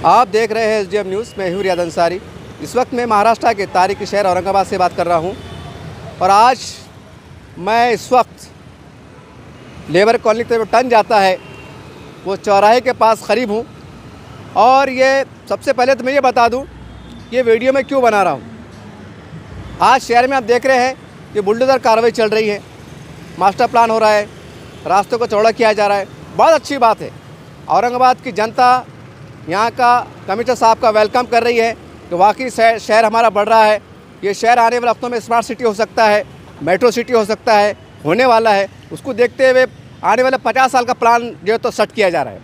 आप देख रहे हैं SDM न्यूज़। मैं हूँ रियाद अंसारी। इस वक्त मैं महाराष्ट्र के तारीखी शहर औरंगाबाद से बात कर रहा हूँ और आज मैं इस वक्त लेबर कॉलोनी की तरफ टर्न जाता है वो चौराहे के पास करीब हूँ। और ये सबसे पहले तो मैं ये बता दूँ ये वीडियो मैं क्यों बना रहा हूँ। आज शहर में आप देख रहे हैं कि बुलडोज़र कार्रवाई चल रही है, मास्टर प्लान हो रहा है, रास्तों को चौड़ा किया जा रहा है। बहुत अच्छी बात है। औरंगाबाद की जनता यहाँ का कमिश्नर साहब का वेलकम कर रही है कि वाकई शहर हमारा बढ़ रहा है। ये शहर आने वाले हफ्तों में स्मार्ट सिटी हो सकता है, मेट्रो सिटी हो सकता है, होने वाला है। उसको देखते हुए आने वाले 50 साल का प्लान जो है तो सेट किया जा रहा है।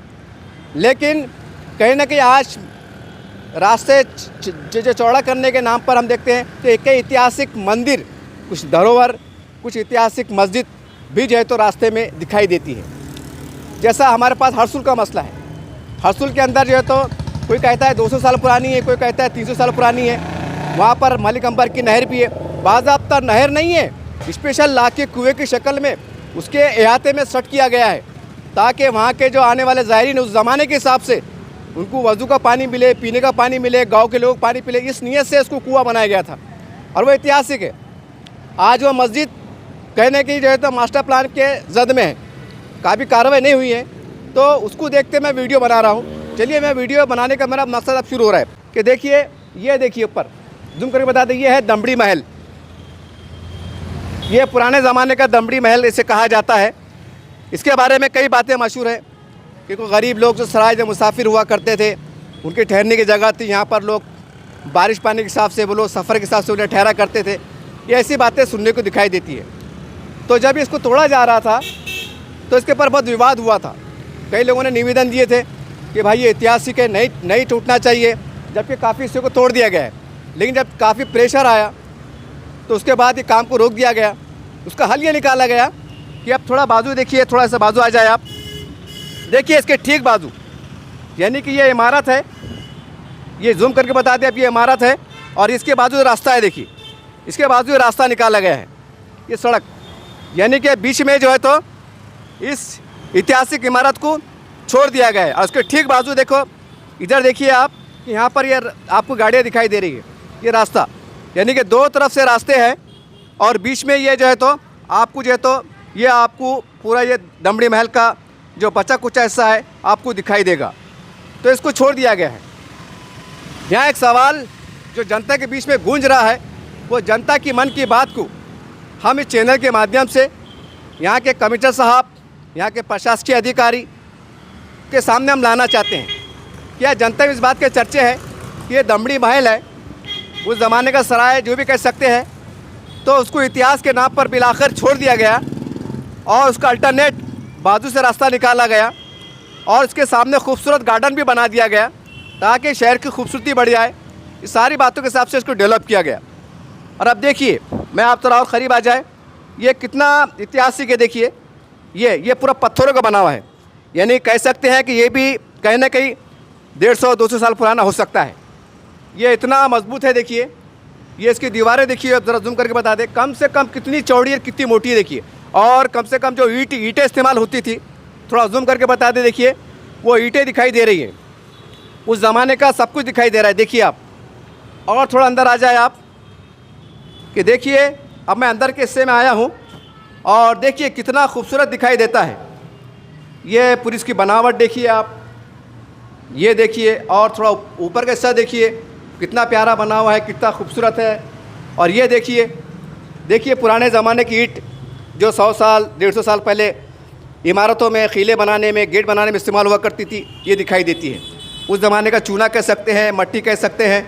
लेकिन कहीं ना कहीं आज रास्ते जो चौड़ा करने के नाम पर हम देखते हैं तो एक ऐतिहासिक मंदिर, कुछ धरोहर, कुछ ऐतिहासिक मस्जिद भी जो है तो रास्ते में दिखाई देती है। जैसा हमारे पास हरसुल का मसला है। हरसुल के अंदर जो है तो कोई कहता है 200 साल पुरानी है, कोई कहता है 300 साल पुरानी है। वहाँ पर मलिक अंबर की नहर भी है। बाज़ाब्ता नहर नहीं है, स्पेशल ला के कुएँ की शक्ल में उसके अहाते में सेट किया गया है ताकि वहाँ के जो आने वाले ज़ायरीन उस ज़माने के हिसाब से उनको वज़ू का पानी मिले, पीने का पानी मिले, गांव के लोग पानी पिले। इस नीयत से उसको कुआं बनाया गया था और वो ऐतिहासिक है। आज वो मस्जिद कहने की जो है तो मास्टर प्लान के जद में है, काफ़ी कार्रवाई नहीं हुई है, तो उसको देखते मैं वीडियो बना रहा हूँ। चलिए, मैं वीडियो बनाने का मेरा मकसद अब शुरू हो रहा है कि देखिए, ये देखिए ऊपर जूम करके बता दें, ये है दमड़ी महल। ये पुराने ज़माने का दमड़ी महल इसे कहा जाता है। इसके बारे में कई बातें मशहूर हैं कि कोई गरीब लोग जो सराय में मुसाफिर हुआ करते थे, उनके ठहरने की जगह थी। यहाँ पर लोग बारिश पानी के हिसाब से, वो लोग सफ़र के हिसाब से उन्हें ठहरा करते थे। ये ऐसी बातें सुनने को दिखाई देती है। तो जब इसको तोड़ा जा रहा था तो इसके ऊपर बहुत विवाद हुआ था। कई लोगों ने निवेदन दिए थे कि भाई ये ऐतिहासिक है, नहीं टूटना चाहिए, जबकि काफ़ी हिस्से को तोड़ दिया गया है। लेकिन जब काफ़ी प्रेशर आया तो उसके बाद ये काम को रोक दिया गया। उसका हल ये निकाला गया कि अब थोड़ा बाजू देखिए, थोड़ा सा बाजू आ जाए आप। देखिए इसके ठीक बाजू, यानी कि ये इमारत है, ये जूम करके बता दें, अब ये इमारत है और इसके बाजू रास्ता है। देखिए इसके बाजू रास्ता निकाला गया है, ये सड़क, यानी कि बीच में जो है तो इस ऐतिहासिक इमारत को छोड़ दिया गया है। और उसके ठीक बाजू देखो, इधर देखिए आप कि यहाँ पर ये आपको गाड़ियाँ दिखाई दे रही है। ये रास्ता, यानी कि दो तरफ से रास्ते हैं और बीच में ये जो है तो आपको जो है तो ये आपको पूरा ये दमड़ी महल का जो बचा कुचा हिस्सा है आपको दिखाई देगा। तो इसको छोड़ दिया गया है। यहाँ एक सवाल जो जनता के बीच में गूंज रहा है, वो जनता की मन की बात को हम इस चैनल के माध्यम से यहाँ के कमिश्नर साहब, यहाँ के प्रशासकीय अधिकारी के सामने हम लाना चाहते हैं। क्या जनता में इस बात के चर्चे हैं कि ये दमड़ी महल है, उस ज़माने का सराय जो भी कह सकते हैं, तो उसको इतिहास के नाम पर मिलाकर छोड़ दिया गया और उसका अल्टरनेट बाजू से रास्ता निकाला गया और उसके सामने खूबसूरत गार्डन भी बना दिया गया ताकि शहर की खूबसूरती बढ़ जाए। इस सारी बातों के हिसाब से इसको डेवलप किया गया। और अब देखिए, मैं आप थोड़ा और क़रीब आ जाए, ये कितना ऐतिहासिक है। देखिए ये पूरा पत्थरों का बना हुआ है, यानी कह सकते हैं कि ये भी कहीं ना कहीं 150-200 साल पुराना हो सकता है। ये इतना मजबूत है। देखिए ये इसकी दीवारें देखिए, अब ज़रा जूम करके बता दें कम से कम कितनी चौड़ी है, कितनी मोटी है। देखिए, और कम से कम जो ईंटें इस्तेमाल होती थी, थोड़ा जूम करके बता दें, देखिए वो ईंटें दिखाई दे रही हैं, उस ज़माने का सब कुछ दिखाई दे रहा है। देखिए आप, और थोड़ा अंदर आ जाए आप कि देखिए, अब मैं अंदर के हिस्से में आया हूँ और देखिए कितना खूबसूरत दिखाई देता है। ये पूरी इसकी बनावट देखिए आप, ये देखिए, और थोड़ा ऊपर का हिस्सा देखिए कितना प्यारा बना हुआ है, कितना खूबसूरत है। और ये देखिए पुराने ज़माने की ईंट जो 100 साल 150 साल पहले इमारतों में किले बनाने में, गेट बनाने में इस्तेमाल हुआ करती थी, ये दिखाई देती है। उस ज़माने का चूना कह सकते हैं, मट्टी कह सकते हैं।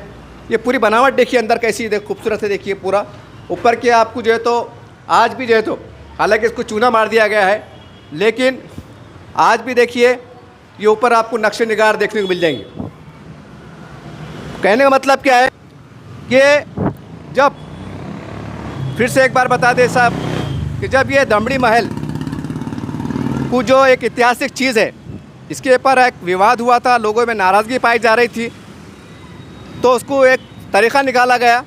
ये पूरी बनावट देखिए अंदर कैसी खूबसूरत है। देखिए पूरा ऊपर के आपको जो है तो आज भी जो है तो, हालांकि इसको चूना मार दिया गया है, लेकिन आज भी देखिए ये ऊपर आपको नक्शे निगार देखने को मिल जाएंगे। कहने का मतलब क्या है कि जब, फिर से एक बार बता दें साहब, कि जब ये दमड़ी महल को जो एक ऐतिहासिक चीज़ है, इसके ऊपर एक विवाद हुआ था, लोगों में नाराज़गी पाई जा रही थी, तो उसको एक तरीक़ा निकाला गया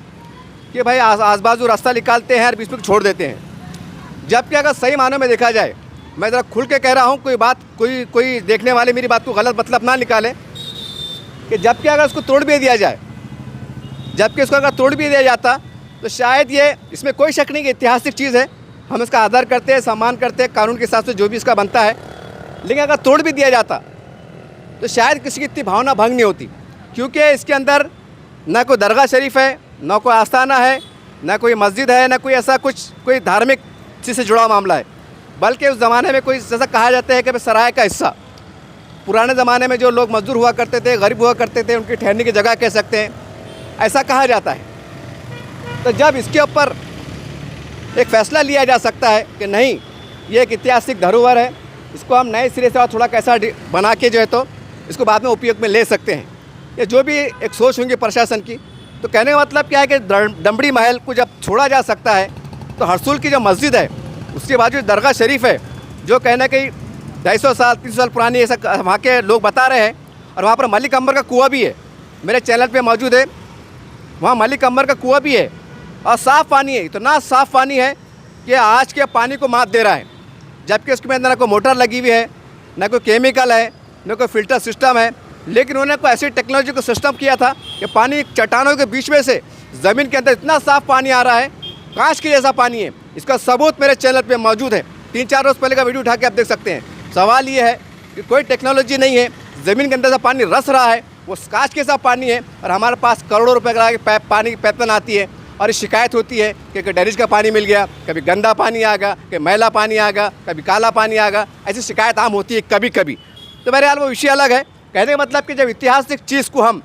कि भाई आस बाजू रास्ता निकालते हैं और बीच में छोड़ देते हैं। जबकि अगर सही मानों में देखा जाए, मैं ज़रा खुल के कह रहा हूँ, कोई देखने वाले मेरी बात को गलत मतलब ना निकाले, कि जबकि अगर उसको तोड़ भी दिया जाए, जबकि इसको अगर तोड़ भी दिया जाता तो शायद ये, इसमें कोई शक नहीं कि ऐतिहासिक चीज़ है, हम इसका आदर करते हैं, सम्मान करते हैं, कानून के हिसाब से जो भी इसका बनता है। लेकिन अगर तोड़ भी दिया जाता तो शायद किसी की इतनी भावना भंग नहीं होती, क्योंकि इसके अंदर ना कोई दरगाह शरीफ है, ना कोई आस्थाना है, ना कोई मस्जिद है, ना कोई ऐसा कुछ कोई धार्मिक चीज़ से जुड़ा मामला है। बल्कि उस ज़माने में कोई जैसा कहा जाता है कि सराय का हिस्सा, पुराने ज़माने में जो लोग मजदूर हुआ करते थे, गरीब हुआ करते थे, उनकी ठहरने की जगह कह सकते हैं, ऐसा कहा जाता है। तो जब इसके ऊपर एक फ़ैसला लिया जा सकता है कि नहीं, ये एक ऐतिहासिक धरोहर है, इसको हम नए सिरे से और थोड़ा कैसा बना के जो है तो इसको बाद में उपयोग में ले सकते हैं, ये जो भी एक सोच होंगी प्रशासन की। तो कहने का मतलब क्या है कि दमड़ी महल को जब छोड़ा जा सकता है तो हरसूल की जो मस्जिद है उसके बाद जो दरगाह शरीफ है, जो कहना कि 250 साल 300 साल पुरानी, ऐसा वहाँ के लोग बता रहे हैं। और वहाँ पर मलिक अंबर का कुआं भी है, मेरे चैनल पे मौजूद है, वहाँ मलिक अंबर का कुआं भी है और साफ़ पानी है, इतना साफ़ पानी है कि आज के पानी को मात दे रहा है। जबकि उसके अंदर ना कोई मोटर लगी हुई है, ना कोई केमिकल है, ना कोई फ़िल्टर सिस्टम है, लेकिन उन्होंने कोई ऐसी टेक्नोलॉजी को सिस्टम किया था कि पानी चट्टानों के बीच में से ज़मीन के अंदर इतना साफ़ पानी आ रहा है, कांच के जैसा पानी है। इसका सबूत मेरे चैनल पे मौजूद है, 3-4 रोज़ पहले का वीडियो उठा के आप देख सकते हैं। सवाल ये है कि कोई टेक्नोलॉजी नहीं है, ज़मीन के अंदर से पानी रस रहा है, वो कांच के जैसा पानी है, और हमारे पास करोड़ों रुपये का पानी की पैतन आती है और शिकायत होती है कि ड्रेनेज का पानी मिल गया, कभी गंदा पानी आ गया, कभी मैला पानी आ गया, कभी काला पानी आ गया, ऐसी शिकायत आम होती है कभी कभी। तो मेरे हाल वो विषय अलग है। कहने का मतलब कि जब ऐतिहासिक चीज़ को हम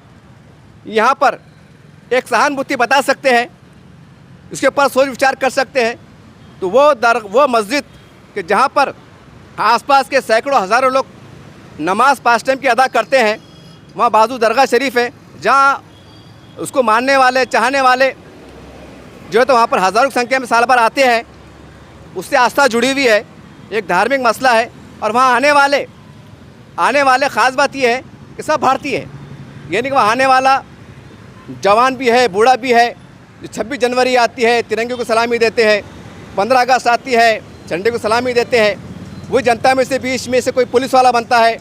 यहाँ पर एक सहानुभूति बता सकते हैं, इसके ऊपर सोच विचार कर सकते हैं, तो वो मस्जिद कि जहाँ पर आसपास के सैकड़ों हज़ारों लोग नमाज 5 टाइम की अदा करते हैं, वहाँ बाजू दरगाह शरीफ है, जहाँ उसको मानने वाले चाहने वाले जो है तो वहाँ पर हज़ारों की संख्या में साल भर आते हैं, उससे आस्था जुड़ी हुई है, एक धार्मिक मसला है। और वहाँ आने वाले ख़ास बात यह है कि सब भारतीय है, यानी कि वहाँ आने वाला जवान भी है, बूढ़ा भी है। 26 जनवरी आती है, तिरंगे को सलामी देते हैं, 15 अगस्त आती है, झंडे को सलामी देते हैं। वही जनता में से बीच में से कोई पुलिस वाला बनता है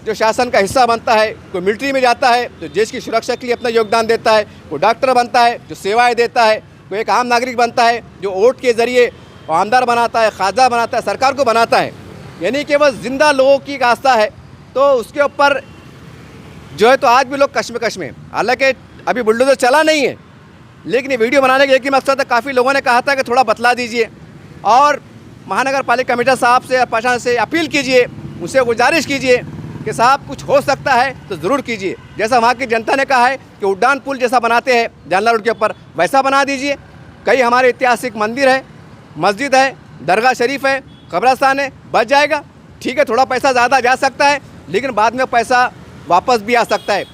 जो शासन का हिस्सा बनता है, कोई मिलिट्री में जाता है जो देश की सुरक्षा के लिए अपना योगदान देता है, कोई डॉक्टर बनता है जो सेवाएं देता है, कोई एक आम नागरिक बनता है जो वोट के ज़रिए आमदार बनाता है, खाजा बनाता है, सरकार को बनाता है। यानी कि वह ज़िंदा लोगों की आस्था है। तो उसके ऊपर जो है तो आज भी लोग कश्मकश में, हालांकि अभी बुलडोजर चला नहीं है, लेकिन ये वीडियो बनाने का एक ही मकसद है। काफ़ी लोगों ने कहा था कि थोड़ा बतला दीजिए और महानगर पालिका कमिश्नर साहब से, प्रशासन से अपील कीजिए, उनसे गुजारिश कीजिए कि साहब कुछ हो सकता है तो ज़रूर कीजिए। जैसा वहाँ की जनता ने कहा है कि उड्डान पुल जैसा बनाते हैं जानला रोड के ऊपर, वैसा बना दीजिए। कई हमारे ऐतिहासिक मंदिर है, मस्जिद है, दरगाह शरीफ है, कब्रस्तान है, बच जाएगा। ठीक है, थोड़ा पैसा ज़्यादा जा सकता है, लेकिन बाद में पैसा वापस भी आ सकता है।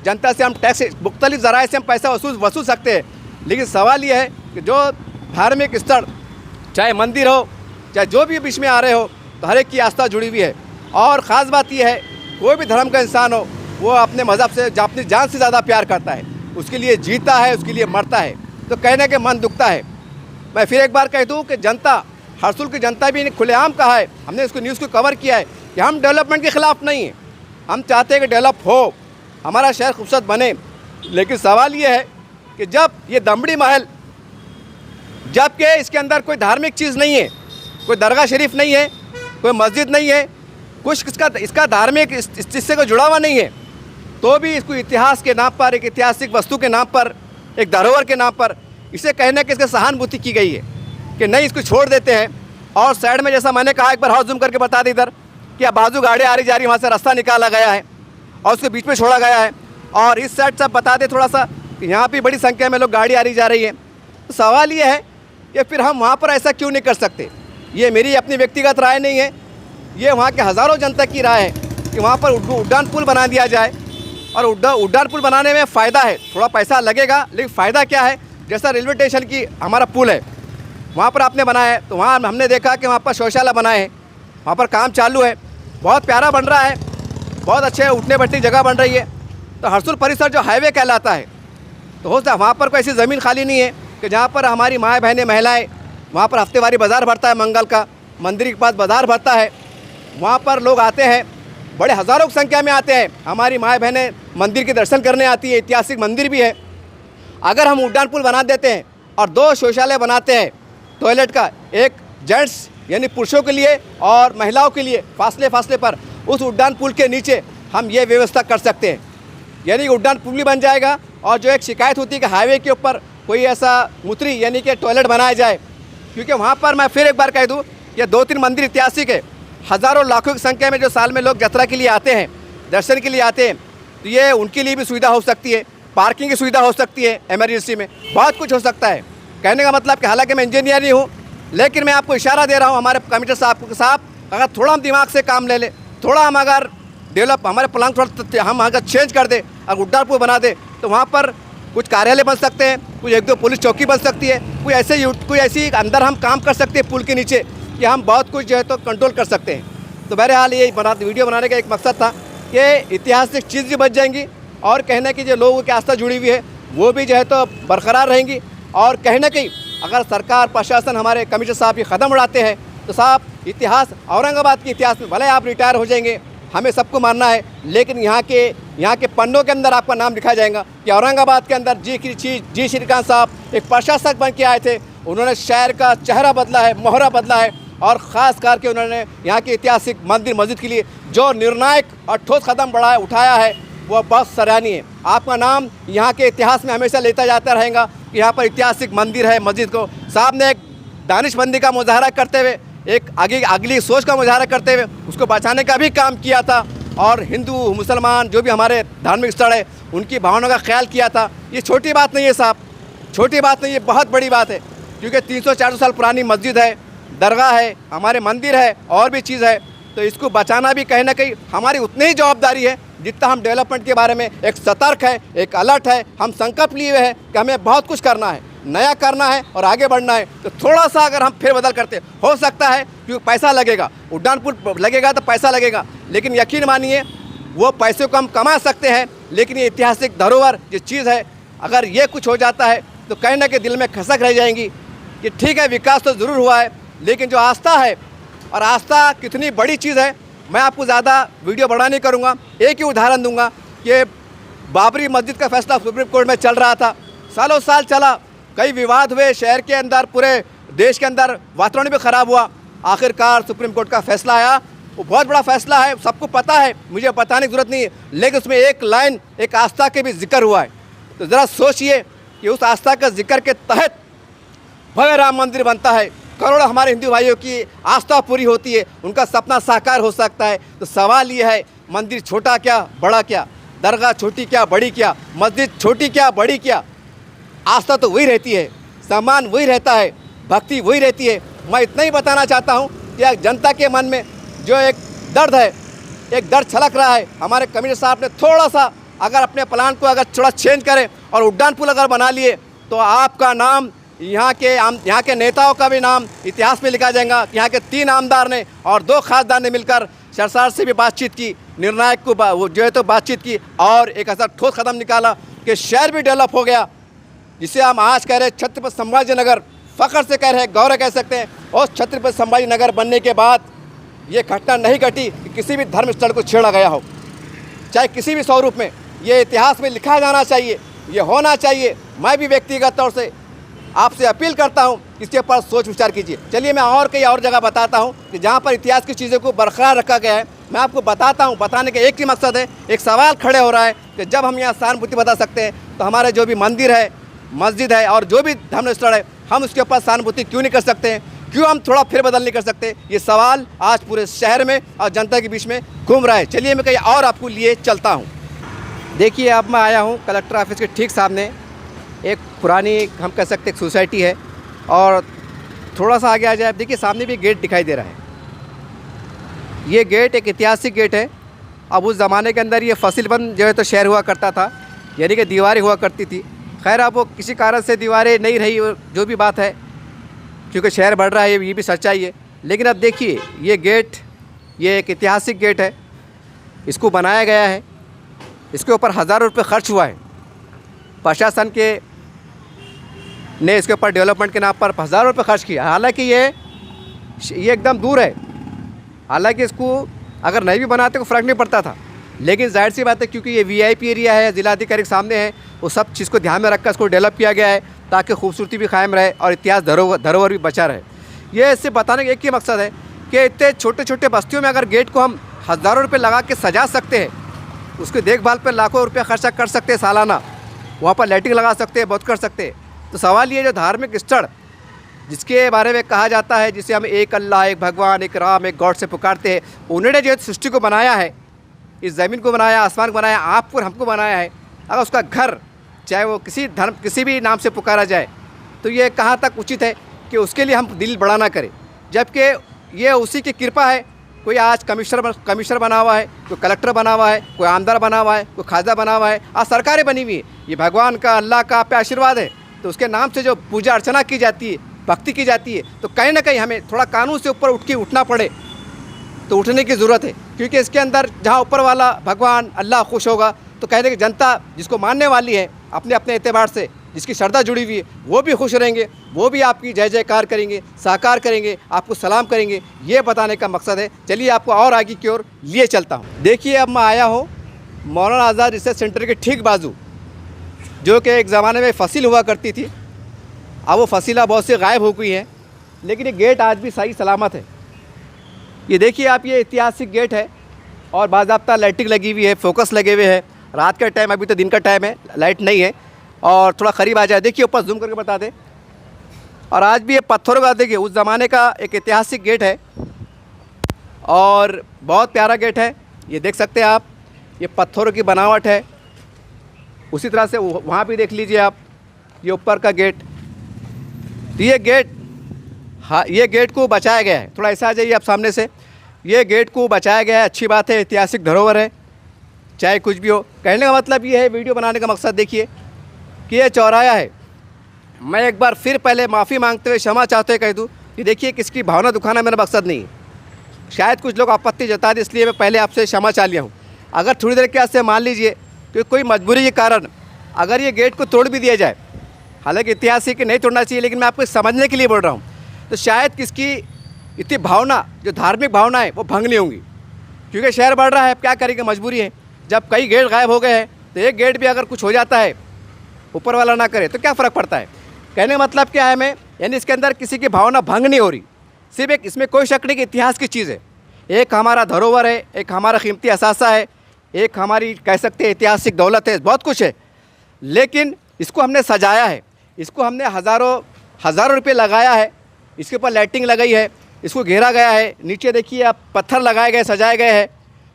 जनता से हम टैक्स मुख्तलिफ ज़राए से हम पैसा वसूल सकते हैं, लेकिन सवाल ये है कि जो धार्मिक स्थल, चाहे मंदिर हो, चाहे जो भी बीच में आ रहे हो, तो हर एक की आस्था जुड़ी हुई है। और ख़ास बात यह है, कोई भी धर्म का इंसान हो, वो अपने मज़हब से, अपनी जान से ज़्यादा प्यार करता है, उसके लिए जीता है, उसके लिए मरता है। तो कहने के मन दुखता है। मैं फिर एक बार कह दूँ कि जनता, हरसूल की जनता भी खुलेआम कहा है, हमने इसको न्यूज़ को कवर किया है कि हम डेवलपमेंट के ख़िलाफ़ नहीं हैं, हम चाहते हैं कि डेवलप हो, हमारा शहर खूबसूरत बने। लेकिन सवाल ये है कि जब ये दमड़ी महल, जबकि इसके अंदर कोई धार्मिक चीज़ नहीं है, कोई दरगाह शरीफ नहीं है, कोई मस्जिद नहीं है, कुछ इसका धार्मिक इस चीज़ से कोई जुड़ा हुआ नहीं है, तो भी इसको इतिहास के नाम पर, एक ऐतिहासिक वस्तु के नाम पर, एक धरोहर के नाम पर इसे कहने की इसकी सहानुभूति की गई है कि नहीं, इसको छोड़ देते हैं। और साइड में जैसा मैंने कहा, एक बार हाउस जूम करके बता दी इधर कि अब बाजू गाड़ी आ रही जा रही, वहाँ से रास्ता निकाला गया है और उसके बीच में छोड़ा गया है। और इस साइड से बता दें थोड़ा सा कि यहाँ भी बड़ी संख्या में लोग गाड़ी आ रही जा रही है। तो सवाल ये है कि फिर हम वहाँ पर ऐसा क्यों नहीं कर सकते। ये मेरी अपनी व्यक्तिगत राय नहीं है, ये वहाँ के हज़ारों जनता की राय है कि वहाँ पर उड्डान पुल बना दिया जाए। और उड्डान पुल बनाने में फ़ायदा है, थोड़ा पैसा लगेगा, लेकिन फ़ायदा क्या है, जैसा रेलवे स्टेशन की हमारा पुल है, वहाँ पर आपने बनाया है, तो वहाँ हमने देखा कि वहाँ पर शौचालय बनाए हैं, वहाँ पर काम चालू है, बहुत प्यारा बन रहा है, बहुत अच्छे उठने बैठने की जगह बन रही है। तो हरसूल परिसर जो हाईवे कहलाता है, तो हो सकता वहाँ पर कोई ऐसी ज़मीन खाली नहीं है कि जहाँ पर हमारी माएँ बहनें महिलाएँ, वहाँ पर हफ्तेवारी बाज़ार भरता है, मंगल का मंदिर के पास बाज़ार भरता है, वहाँ पर लोग आते हैं, बड़े हज़ारों की संख्या में आते हैं। हमारी माएँ बहनें मंदिर के दर्शन करने आती है, ऐतिहासिक मंदिर भी है। अगर हम उड्डान पुल बना देते हैं और 2 शौचालय बनाते हैं टॉयलेट का, एक जेंट्स यानी पुरुषों के लिए और महिलाओं के लिए फासले पर, उस उड्डान पुल के नीचे हम ये व्यवस्था कर सकते हैं। यानी उड्डान पुल भी बन जाएगा। और जो एक शिकायत होती है कि हाईवे के ऊपर कोई ऐसा मूत्री यानी कि टॉयलेट बनाया जाए, क्योंकि वहाँ पर मैं फिर एक बार कह दूँ, ये 2-3 मंदिर ऐतिहासिक है। हज़ारों लाखों की संख्या में जो साल में लोग यात्रा के लिए आते हैं, दर्शन के लिए आते हैं, तो ये उनके लिए भी सुविधा हो सकती है। पार्किंग की सुविधा हो सकती है, इमरजेंसी में बहुत कुछ हो सकता है। कहने का मतलब कि हालांकि मैं इंजीनियर नहीं हूँ, लेकिन मैं आपको इशारा दे रहा हूँ हमारे कमिश्नर साहब के साथ, अगर थोड़ा हम दिमाग से काम ले लें, थोड़ा हम अगर डेवलप हमारे प्लान थोड़ा हम अगर चेंज कर दें, अगर उड्डान पुल बना दें, तो वहाँ पर कुछ कार्यालय बन सकते हैं, कुछ 1-2 पुलिस चौकी बन सकती है, कोई ऐसी अंदर हम काम कर सकते हैं पुल के नीचे कि हम बहुत कुछ जो है तो कंट्रोल कर सकते हैं। तो बहरहाल ये वीडियो बनाने का एक मकसद था कि ऐतिहासिक चीज़ भी बच जाएंगी और कहने की जो लोगों की आस्था जुड़ी हुई है वो भी जो है तो बरकरार रहेंगी। और कहीं ना कहीं अगर सरकार प्रशासन हमारे कमिश्नर साहब ये कदम उड़ाते हैं तो साहब इतिहास, औरंगाबाद के इतिहास में भले आप रिटायर हो जाएंगे, हमें सबको मानना है, लेकिन यहाँ के पन्नों के अंदर आपका नाम लिखा जाएगा कि औरंगाबाद के अंदर जी श्रीकांत साहब एक प्रशासक बन के आए थे, उन्होंने शहर का चेहरा बदला है, मोहरा बदला है, और ख़ास करके उन्होंने यहाँ की ऐतिहासिक मंदिर मस्जिद के लिए जो निर्णायक और ठोस कदम उठाया है वो बहुत सराहनीय है। आपका नाम यहाँ के इतिहास में हमेशा लेता जाता रहेगा कि यहाँ पर ऐतिहासिक मंदिर है, मस्जिद को साहब ने एक दानिशमंदी का मुजाहरा करते हुए, एक अगली सोच का मुजाहरा करते हुए उसको बचाने का भी काम किया था, और हिंदू मुसलमान जो भी हमारे धार्मिक स्थल है उनकी भावनाओं का ख्याल किया था। ये छोटी बात नहीं है साहब, छोटी बात नहीं, ये बहुत बड़ी बात है, क्योंकि 300-400 साल पुरानी मस्जिद है, दरगाह है, हमारे मंदिर है और भी चीज़ है, तो इसको बचाना भी कहीं ना कहीं हमारी उतनी ही जवाबदारी है जितना हम डेवलपमेंट के बारे में एक सतर्क है, एक अलर्ट है, हम संकल्प लिए हुए हैं कि हमें बहुत कुछ करना है, नया करना है और आगे बढ़ना है। तो थोड़ा सा अगर हम फेरबदल करते हो सकता है, क्योंकि पैसा लगेगा, उड्डान पुल लगेगा तो पैसा लगेगा, लेकिन यकीन मानिए वो पैसे को हम कमा सकते हैं, लेकिन ये ऐतिहासिक धरोहर जो चीज़ है, अगर ये कुछ हो जाता है तो कहीं ना कहीं दिल में खसक रह जाएंगी कि ठीक है विकास तो ज़रूर हुआ है, लेकिन जो आस्था है, और आस्था कितनी बड़ी चीज़ है, मैं आपको ज़्यादा वीडियो बड़ा नहीं करूँगा, एक ही उदाहरण दूंगा कि बाबरी मस्जिद का फैसला सुप्रीम कोर्ट में चल रहा था, सालों साल चला, कई विवाद हुए शहर के अंदर, पूरे देश के अंदर वातावरण भी ख़राब हुआ, आखिरकार सुप्रीम कोर्ट का फैसला आया। वो बहुत बड़ा फैसला है, सबको पता है, मुझे बताने की ज़रूरत नहीं है, लेकिन उसमें एक लाइन एक आस्था के भी जिक्र हुआ है। तो ज़रा सोचिए कि उस आस्था का जिक्र के तहत भव्य राम मंदिर बनता है, करोड़ों हमारे हिंदू भाइयों की आस्था पूरी होती है, उनका सपना साकार हो सकता है। तो सवाल ये है, मंदिर छोटा क्या बड़ा क्या, दरगाह छोटी क्या बड़ी क्या, मस्जिद छोटी क्या बड़ी क्या, आस्था तो वही रहती है, सम्मान वही रहता है, भक्ति वही रहती है। मैं इतना ही बताना चाहता हूँ कि जनता के मन में जो एक दर्द है, एक दर्द छलक रहा है, हमारे कमिश्नर साहब ने थोड़ा सा अगर अपने प्लान को अगर थोड़ा चेंज करें और उड्डान पुल अगर बना लिए तो आपका नाम, यहाँ के नेताओं का भी नाम इतिहास में लिखा जाएगा। यहाँ के 3 आमदार ने और 2 खासदार ने मिलकर सरकार से भी बातचीत की, निर्णायक को वो जो है तो बातचीत की और एक ऐसा ठोस कदम निकाला कि शहर भी डेवलप हो गया, जिसे हम आज कह रहे हैं छत्रपति संभाजी नगर, फ़ख्र से कह रहे हैं, गौरव कह सकते हैं। और छत्रपति संभाजी नगर बनने के बाद ये घटना नहीं घटी कि किसी भी धर्म स्थल को छेड़ा गया हो, चाहे किसी भी स्वरूप में। ये इतिहास में लिखा जाना चाहिए, ये होना चाहिए। मैं भी व्यक्तिगत तौर से आपसे अपील करता हूं कि इसके ऊपर सोच विचार कीजिए। चलिए मैं और कई और जगह बताता हूं कि जहां पर इतिहास की चीज़ों को बरकरार रखा गया है, मैं आपको बताता हूं। बताने का एक ही मकसद है, एक सवाल खड़े हो रहा है कि जब हम यहाँ सहानुभूति बता सकते हैं तो हमारे जो भी मंदिर है, मस्जिद है और जो भी धर्म स्थल है, हम उसके ऊपर सहानुभूति क्यों नहीं कर सकते हैं, क्यों हम थोड़ा फेरबदल नहीं कर सकते। ये सवाल आज पूरे शहर में और जनता के बीच में घूम रहा है। चलिए मैं कहीं और आपको लिए चलता हूँ। देखिए अब मैं आया हूँ कलेक्टर ऑफिस के ठीक सामने, एक पुरानी हम कह सकते एक सोसाइटी है, और थोड़ा सा आगे आ जाए, देखिए सामने भी गेट दिखाई दे रहा है। ये गेट एक ऐतिहासिक गेट है। अब उस ज़माने के अंदर ये फसिलबंद जो है तो शहर हुआ करता था, यानी कि दीवारें हुआ करती थी। खैर अब वो किसी कारण से दीवारें नहीं रही, जो भी बात है, क्योंकि शहर बढ़ रहा है, ये भी सच्चाई है। लेकिन अब देखिए ये गेट, ये एक ऐतिहासिक गेट है, इसको बनाया गया है, इसके ऊपर हज़ारों रुपये खर्च हुआ है। प्रशासन के ने इसके ऊपर डेवलपमेंट के नाम पर हज़ारों रुपये खर्च किया। हालांकि ये एकदम दूर है, हालांकि इसको अगर नहीं भी बनाते तो फ़र्क नहीं पड़ता था। लेकिन जाहिर सी बात है, क्योंकि ये वीआईपी एरिया है, जिलाधिकारी के सामने है, वो सब चीज़ को ध्यान में रखकर इसको डेवलप किया गया है ताकि खूबसूरती भी कायम रहे और इतिहास धरोहर भी बचा रहे। ये इससे बताने का एक ही मकसद है कि इतने छोटे छोटे बस्तियों में अगर गेट को हम हज़ारों रुपये लगा के सजा सकते हैं, उसकी देखभाल पर लाखों रुपये खर्चा कर सकते हैं सालाना, वहाँ पर लाइटिंग लगा सकते हैं, बहुत कर सकते हैं। तो सवाल ये जो धार्मिक स्थल जिसके बारे में कहा जाता है, जिसे हम एक अल्लाह, एक भगवान, एक राम, एक गॉड से पुकारते हैं, उन्होंने जो सृष्टि को बनाया है, इस ज़मीन को बनाया, आसमान को बनाया, आपको और हमको बनाया है, अगर उसका घर चाहे वो किसी भी नाम से पुकारा जाए तो ये कहाँ तक उचित है कि उसके लिए हम दिल बड़ा ना करें, जबकि ये उसी की कृपा है। कोई आज कमिश्नर बना हुआ है, कोई कलेक्टर बना हुआ है, कोई आमदार बना हुआ है, कोई खाजा बना हुआ है, आज सरकारें बनी हुई है। ये भगवान का, अल्लाह का आप पे आशीर्वाद है, तो उसके नाम से जो पूजा अर्चना की जाती है, भक्ति की जाती है, तो कहीं ना कहीं हमें थोड़ा कानून से ऊपर उठना पड़े तो उठने की ज़रूरत है। क्योंकि इसके अंदर जहाँ ऊपर वाला भगवान अल्लाह खुश होगा तो कहने की जनता जिसको मानने वाली है, अपने अपने एतबार से जिसकी श्रद्धा जुड़ी हुई है, वो भी खुश रहेंगे, वो भी आपकी जय जयकार करेंगे, साकार करेंगे, आपको सलाम करेंगे। ये बताने का मकसद है। चलिए आपको और आगे की ओर लिए चलता हूँ। देखिए, अब मैं आया हूँ मौलाना आज़ाद रिसर्च सेंटर के ठीक बाजू, जो कि एक ज़माने में फसील हुआ करती थी। अब वो फसीला बहुत सी गायब हो गई है, लेकिन ये गेट आज भी सही सलामत है। ये देखिए आप, ये ऐतिहासिक गेट है और बाज़ाब्ता लाइटिंग लगी हुई है, फोकस लगे हुए हैं। रात का टाइम, अभी तो दिन का टाइम है, लाइट नहीं है। और थोड़ा करीब आ जाए, देखिए ऊपर जूम करके बता दें। और आज भी ये पत्थरों का, देखिए उस ज़माने का एक ऐतिहासिक गेट है और बहुत प्यारा गेट है। ये देख सकते हैं आप, ये पत्थरों की बनावट है। उसी तरह से वहाँ भी देख लीजिए आप, ये ऊपर का गेट। तो ये गेट, हाँ, ये गेट को बचाया गया है। थोड़ा ऐसा आ जाइए आप सामने से, ये गेट को बचाया गया है। अच्छी बात है, ऐतिहासिक धरोहर है, चाहे कुछ भी हो। कहने का मतलब ये है, वीडियो बनाने का मकसद देखिए कि ये चौराया है। मैं एक बार फिर पहले माफ़ी मांगते हुए, क्षमा चाहते हुए कह दूँ कि देखिए, किसकी भावना दुखाना मेरा मकसद नहीं है। शायद कुछ लोग आपत्ति जता दें, इसलिए मैं पहले आपसे क्षमा चाह लिया हूँ। अगर थोड़ी देर के वास्ते मान लीजिए कि कोई मजबूरी के कारण अगर ये गेट को तोड़ भी दिया जाए, हालांकि ऐतिहासिक नहीं तोड़ना चाहिए, लेकिन मैं आपको समझने के लिए बोल रहा हूँ, तो शायद किसकी इतनी भावना, जो धार्मिक भावना है, वो भंग नहीं होंगी। क्योंकि शहर बढ़ रहा है, अब क्या करेंगे, मजबूरी है। जब कई गेट गायब हो गए हैं, तो एक गेट भी अगर कुछ हो जाता है, ऊपर वाला ना करे, तो क्या फ़र्क पड़ता है। कहने का मतलब क्या है, मैं यानी इसके अंदर किसी की भावना भंग नहीं हो रही। सिर्फ एक, इसमें कोई शक नहीं कि इतिहास की चीज़ है। एक हमारा धरोहर है, एक हमारा कीमती असासा है, एक हमारी कह सकते हैं ऐतिहासिक दौलत है, बहुत कुछ है। लेकिन इसको हमने सजाया है, इसको हमने हज़ारों रुपये लगाया है, इसके ऊपर लाइटिंग लगाई है, इसको घेरा गया है। नीचे देखिए आप, पत्थर लगाए गए, सजाए गए हैं।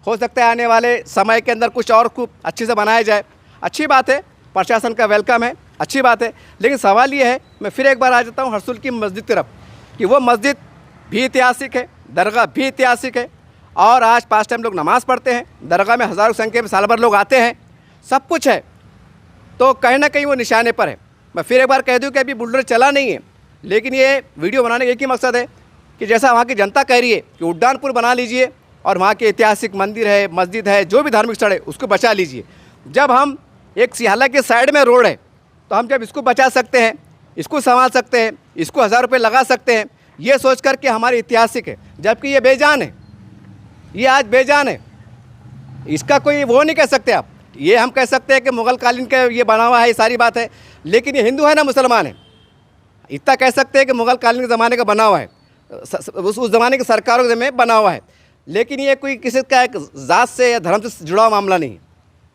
हो सकता है आने वाले समय के अंदर कुछ और खूब अच्छे से बनाया जाए। अच्छी बात है, प्रशासन का वेलकम है, अच्छी बात है। लेकिन सवाल ये है, मैं फिर एक बार आ जाता हूँ हरसुल की मस्जिद तरफ, कि वो मस्जिद भी ऐतिहासिक है, दरगाह भी ऐतिहासिक है, और आज 5 टाइम लोग नमाज़ पढ़ते हैं। दरगाह में हज़ारों संख्या में साल भर लोग आते हैं, सब कुछ है। तो कहीं ना कहीं वो निशाने पर है। मैं फिर एक बार कह दूं कि अभी बुलडोजर चला नहीं है, लेकिन ये वीडियो बनाने का एक ही मकसद है कि जैसा वहाँ की जनता कह रही है कि उड्डान पुल बना लीजिए और वहाँ के ऐतिहासिक मंदिर है, मस्जिद है, जो भी धार्मिक स्थल है, उसको बचा लीजिए। जब हम एक सियाला के साइड में रोड है, तो हम जब इसको बचा सकते हैं, इसको संभाल सकते हैं, इसको 1000 रुपये लगा सकते हैं, ये सोच कर के हमारी ऐतिहासिक है। जबकि ये बेजान है, ये आज बेजान है, इसका कोई वो नहीं कह सकते आप। ये हम कह सकते हैं कि मुग़ल कालीन का ये बना हुआ है, ये सारी बात है, लेकिन ये हिंदू है ना मुसलमान है, इतना कह सकते हैं कि मुग़ल कालीन के ज़माने का बना हुआ है, उस ज़माने की सरकारों के ज़माने में बना हुआ है। लेकिन ये कोई किसी का एक ज़ात से या धर्म से जुड़ा हुआ मामला नहीं है,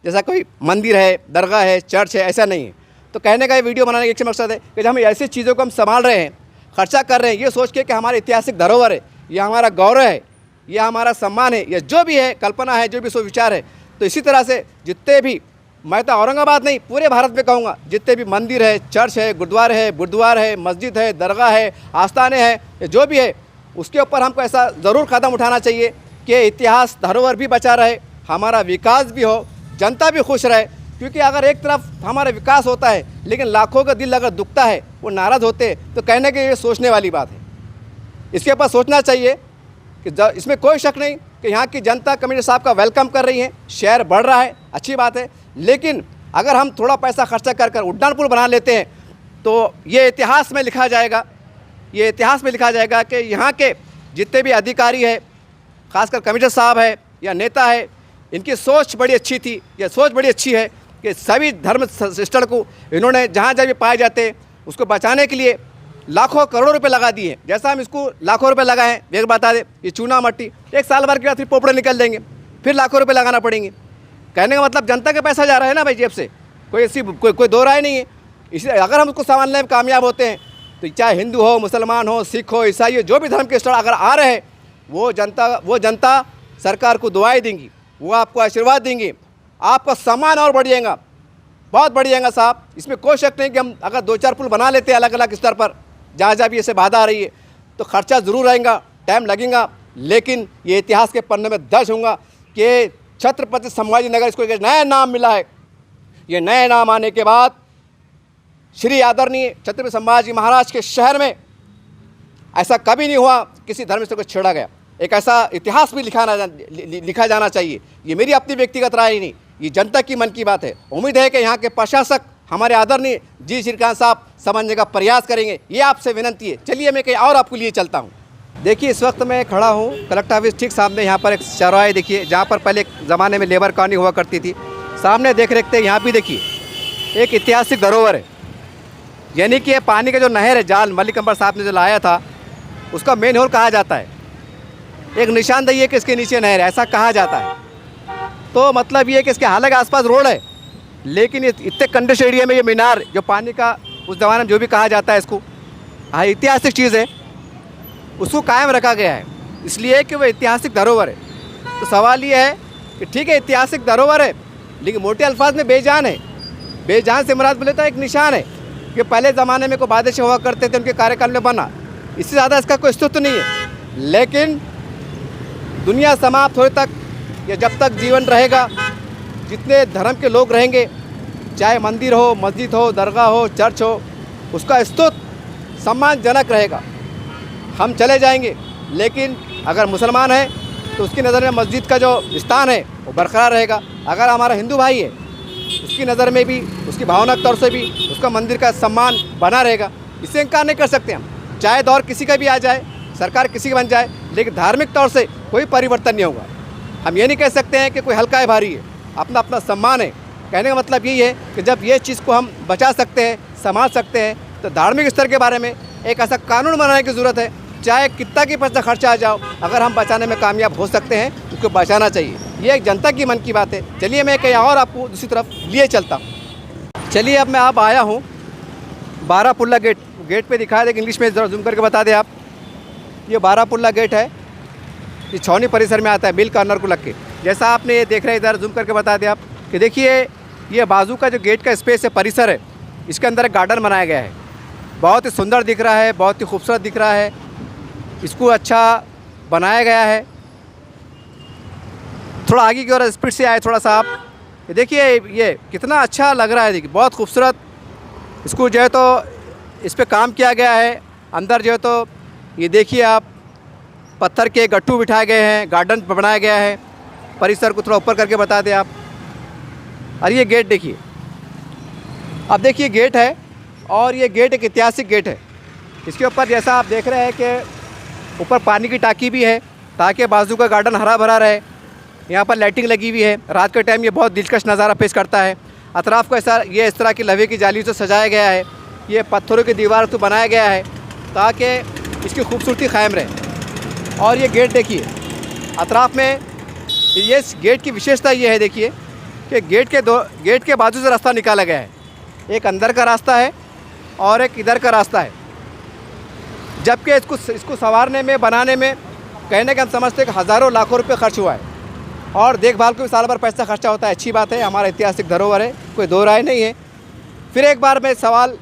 जैसा कोई मंदिर है, दरगाह है, चर्च है, ऐसा नहीं है। तो कहने का ये वीडियो बनाने का एक मकसद है कि जब हम ऐसी चीज़ों को हम संभाल रहे हैं, खर्चा कर रहे हैं, ये सोच के कि हमारे ऐतिहासिक धरोहर है, ये हमारा गौरव है, ये हमारा सम्मान है, या जो भी है, कल्पना है, जो भी सोच विचार है। तो इसी तरह से जितने भी, मैं तो औरंगाबाद नहीं, पूरे भारत में कहूँगा, जितने भी मंदिर है, चर्च है, गुरुद्वार है, मस्जिद है, दरगाह है, आस्थाने हैं, जो भी है, उसके ऊपर हमको ऐसा ज़रूर कदम उठाना चाहिए कि इतिहास धरोहर भी बचा रहे, हमारा विकास भी हो, जनता भी खुश रहे। क्योंकि अगर एक तरफ हमारा विकास होता है, लेकिन लाखों का दिल अगर दुखता है, वो नाराज़ होते हैं, तो कहने के ये सोचने वाली बात है। इसके ऊपर सोचना चाहिए कि इसमें कोई शक नहीं कि यहाँ की जनता कमिश्नर साहब का वेलकम कर रही है, शहर बढ़ रहा है, अच्छी बात है। लेकिन अगर हम थोड़ा पैसा खर्चा कर उड्डान पुल बना लेते हैं, तो ये इतिहास में लिखा जाएगा, ये इतिहास में लिखा जाएगा कि यहाँ के जितने भी अधिकारी है, खासकर कमिश्नर साहब है, या नेता है, इनकी सोच बड़ी अच्छी थी, यह सोच बड़ी अच्छी है कि सभी धर्म स्थल को इन्होंने जहाँ जहाँ भी पाए जाते हैं उसको बचाने के लिए लाखों करोड़ों रुपए लगा दिए हैं। जैसा हम इसको लाखों रुपए लगाए हैं, एक बता दें, ये चूना मट्टी एक साल भर के बाद फिर पोपड़े निकल देंगे, फिर लाखों रुपए लगाना पड़ेंगे। कहने का मतलब जनता का पैसा जा रहा है ना भाई जेब से, कोई ऐसी कोई दो राय नहीं है। इसलिए अगर हम उसको संभालने में कामयाब होते हैं तो चाहे हिंदू हो, मुसलमान हो, सिख हो, ईसाई हो, जो भी धर्म के स्थल अगर आ रहे हैं वो जनता सरकार को दुआएं देंगी, वो आपको आशीर्वाद देंगी, आपका सम्मान और बढ़िएगा, बहुत बढ़िएगा साहब। इसमें कोई शक नहीं कि हम अगर 2-4 पुल बना लेते हैं अलग अलग स्तर पर, जहाँ जहाँ भी ऐसे बाधा आ रही है, तो खर्चा ज़रूर रहेगा, टाइम लगेगा, लेकिन ये इतिहास के पन्ने में दर्ज होगा कि छत्रपति संभाजी नगर इसको एक नया नाम मिला है। ये नए नाम आने के बाद श्री आदरणीय छत्रपति संभाजी महाराज के शहर में ऐसा कभी नहीं हुआ किसी धर्म स्थल को छेड़ा गया। एक ऐसा इतिहास भी लिखा जाना चाहिए। ये मेरी अपनी व्यक्तिगत राय नहीं, ये जनता की मन की बात है। उम्मीद है कि यहाँ के प्रशासक हमारे आदरणीय जी श्रीकांत साहब समझने का प्रयास करेंगे, ये आपसे विनंती है। चलिए मैं कहीं और आपको लिए चलता हूँ। देखिए इस वक्त मैं खड़ा हूँ कलेक्टर ऑफिस ठीक सामने, यहाँ पर एक चौराहा देखिए जहाँ पर पहले ज़माने में लेबर कॉलोनी हुआ करती थी। सामने देख रखते हैं यहाँ भी देखिए एक ऐतिहासिक धरोहर है, यानी कि ये पानी का जो नहर है, जाल मलिक अंबर साहब ने जो लाया था उसका मेन होल कहा जाता है। एक निशानदेही है कि इसके नीचे नहर है, ऐसा कहा जाता है। तो मतलब ये कि इसके हालांकि आसपास रोड है, लेकिन इतने कंडेस्ट एरिया में ये मीनार जो पानी का उस ज़माने में जो भी कहा जाता है इसको ऐतिहासिक चीज़ है, उसको कायम रखा गया है, इसलिए कि वो ऐतिहासिक धरोहर है। तो सवाल ये है कि ठीक है ऐतिहासिक धरोहर है, लेकिन मोटे अल्फाज में बेजान है। बेजान से मुराद बोले तो एक निशान है कि पहले ज़माने में कोई बादशाह हुआ करते थे, उनके कार्यकाल में बना, इससे ज़्यादा इसका कोई अस्तित्व नहीं है। लेकिन दुनिया समाप्त होने तक या जब तक जीवन रहेगा, जितने धर्म के लोग रहेंगे, चाहे मंदिर हो, मस्जिद हो, दरगाह हो, चर्च हो, उसका अस्तित्व सम्मानजनक रहेगा। हम चले जाएंगे, लेकिन अगर मुसलमान है तो उसकी नज़र में मस्जिद का जो स्थान है वो बरकरार रहेगा। अगर हमारा हिंदू भाई है उसकी नज़र में भी, उसकी भावनात्मक तौर से भी उसका मंदिर का सम्मान बना रहेगा। इससे इनकार नहीं कर सकते हम, चाहे दौर किसी का भी आ जाए, सरकार किसी की बन जाए, लेकिन धार्मिक तौर से कोई परिवर्तन नहीं होगा। हम ये नहीं कह सकते हैं कि कोई हल्का है भारी है, अपना अपना सम्मान है। कहने का मतलब यही है कि जब ये चीज़ को हम बचा सकते हैं, संभाल सकते हैं, तो धार्मिक स्तर के बारे में एक ऐसा कानून बनाने की ज़रूरत है, चाहे कितना की पैसा खर्चा आ जाओ, अगर हम बचाने में कामयाब हो सकते हैं उसको बचाना चाहिए। ये एक जनता की मन की बात है। चलिए मैं कहीं और आपको दूसरी तरफ लिए चलता हूँ। चलिए अब मैं आप आया हूँ 12 पुल्ला गेट पे दिखाया, देख इंग्लिश में जूम करके बता दें आप। ये 12 पुल्ला गेट है, ये छावनी परिसर में आता है, मिल कॉर्नर को लग के। जैसा आपने ये देख रहे हैं, इधर जूम करके बता दें आप कि देखिए ये बाजू का जो गेट का स्पेस है, परिसर है, इसके अंदर एक गार्डन बनाया गया है। बहुत ही सुंदर दिख रहा है, बहुत ही खूबसूरत दिख रहा है, इसको अच्छा बनाया गया है। थोड़ा आगे की ओर स्पीड से आए थोड़ा सा आप, ये देखिए ये कितना अच्छा लग रहा है, देखिए बहुत खूबसूरत। इसको जो है तो इस पर काम किया गया है। अंदर जो है तो ये देखिए आप पत्थर के गट्टू बिठाए गए हैं, गार्डन बनाया गया है। परिसर को थोड़ा ऊपर करके बता दें आप। और ये गेट देखिए, अब देखिए गेट है, और ये गेट एक ऐतिहासिक गेट है। इसके ऊपर जैसा आप देख रहे हैं कि ऊपर पानी की टांकी भी है, ताकि बाजू का गार्डन हरा भरा रहे। यहाँ पर लाइटिंग लगी हुई है, रात के टाइम ये बहुत दिलकश नज़ारा पेश करता है। अतराफ़ को ऐसा ये इस तरह की लोहे की जाली से सजाया गया है, ये पत्थरों की दीवार तो बनाया गया है ताकि इसकी खूबसूरती कायम रहे। और ये गेट देखिए अतराफ़ में, ये गेट की विशेषता ये है देखिए कि गेट के बाजू से रास्ता निकाला गया है। एक अंदर का रास्ता है और एक इधर का रास्ता है, जबकि इसको संवारने में, बनाने में कहने के हम समझते हैं कि हज़ारों लाखों रुपए खर्च हुआ है, और देखभाल को भी साल भर पैसा खर्चा होता है। अच्छी बात है, हमारा ऐतिहासिक धरोहर है, कोई दो राय नहीं है। फिर एक बार मैं सवाल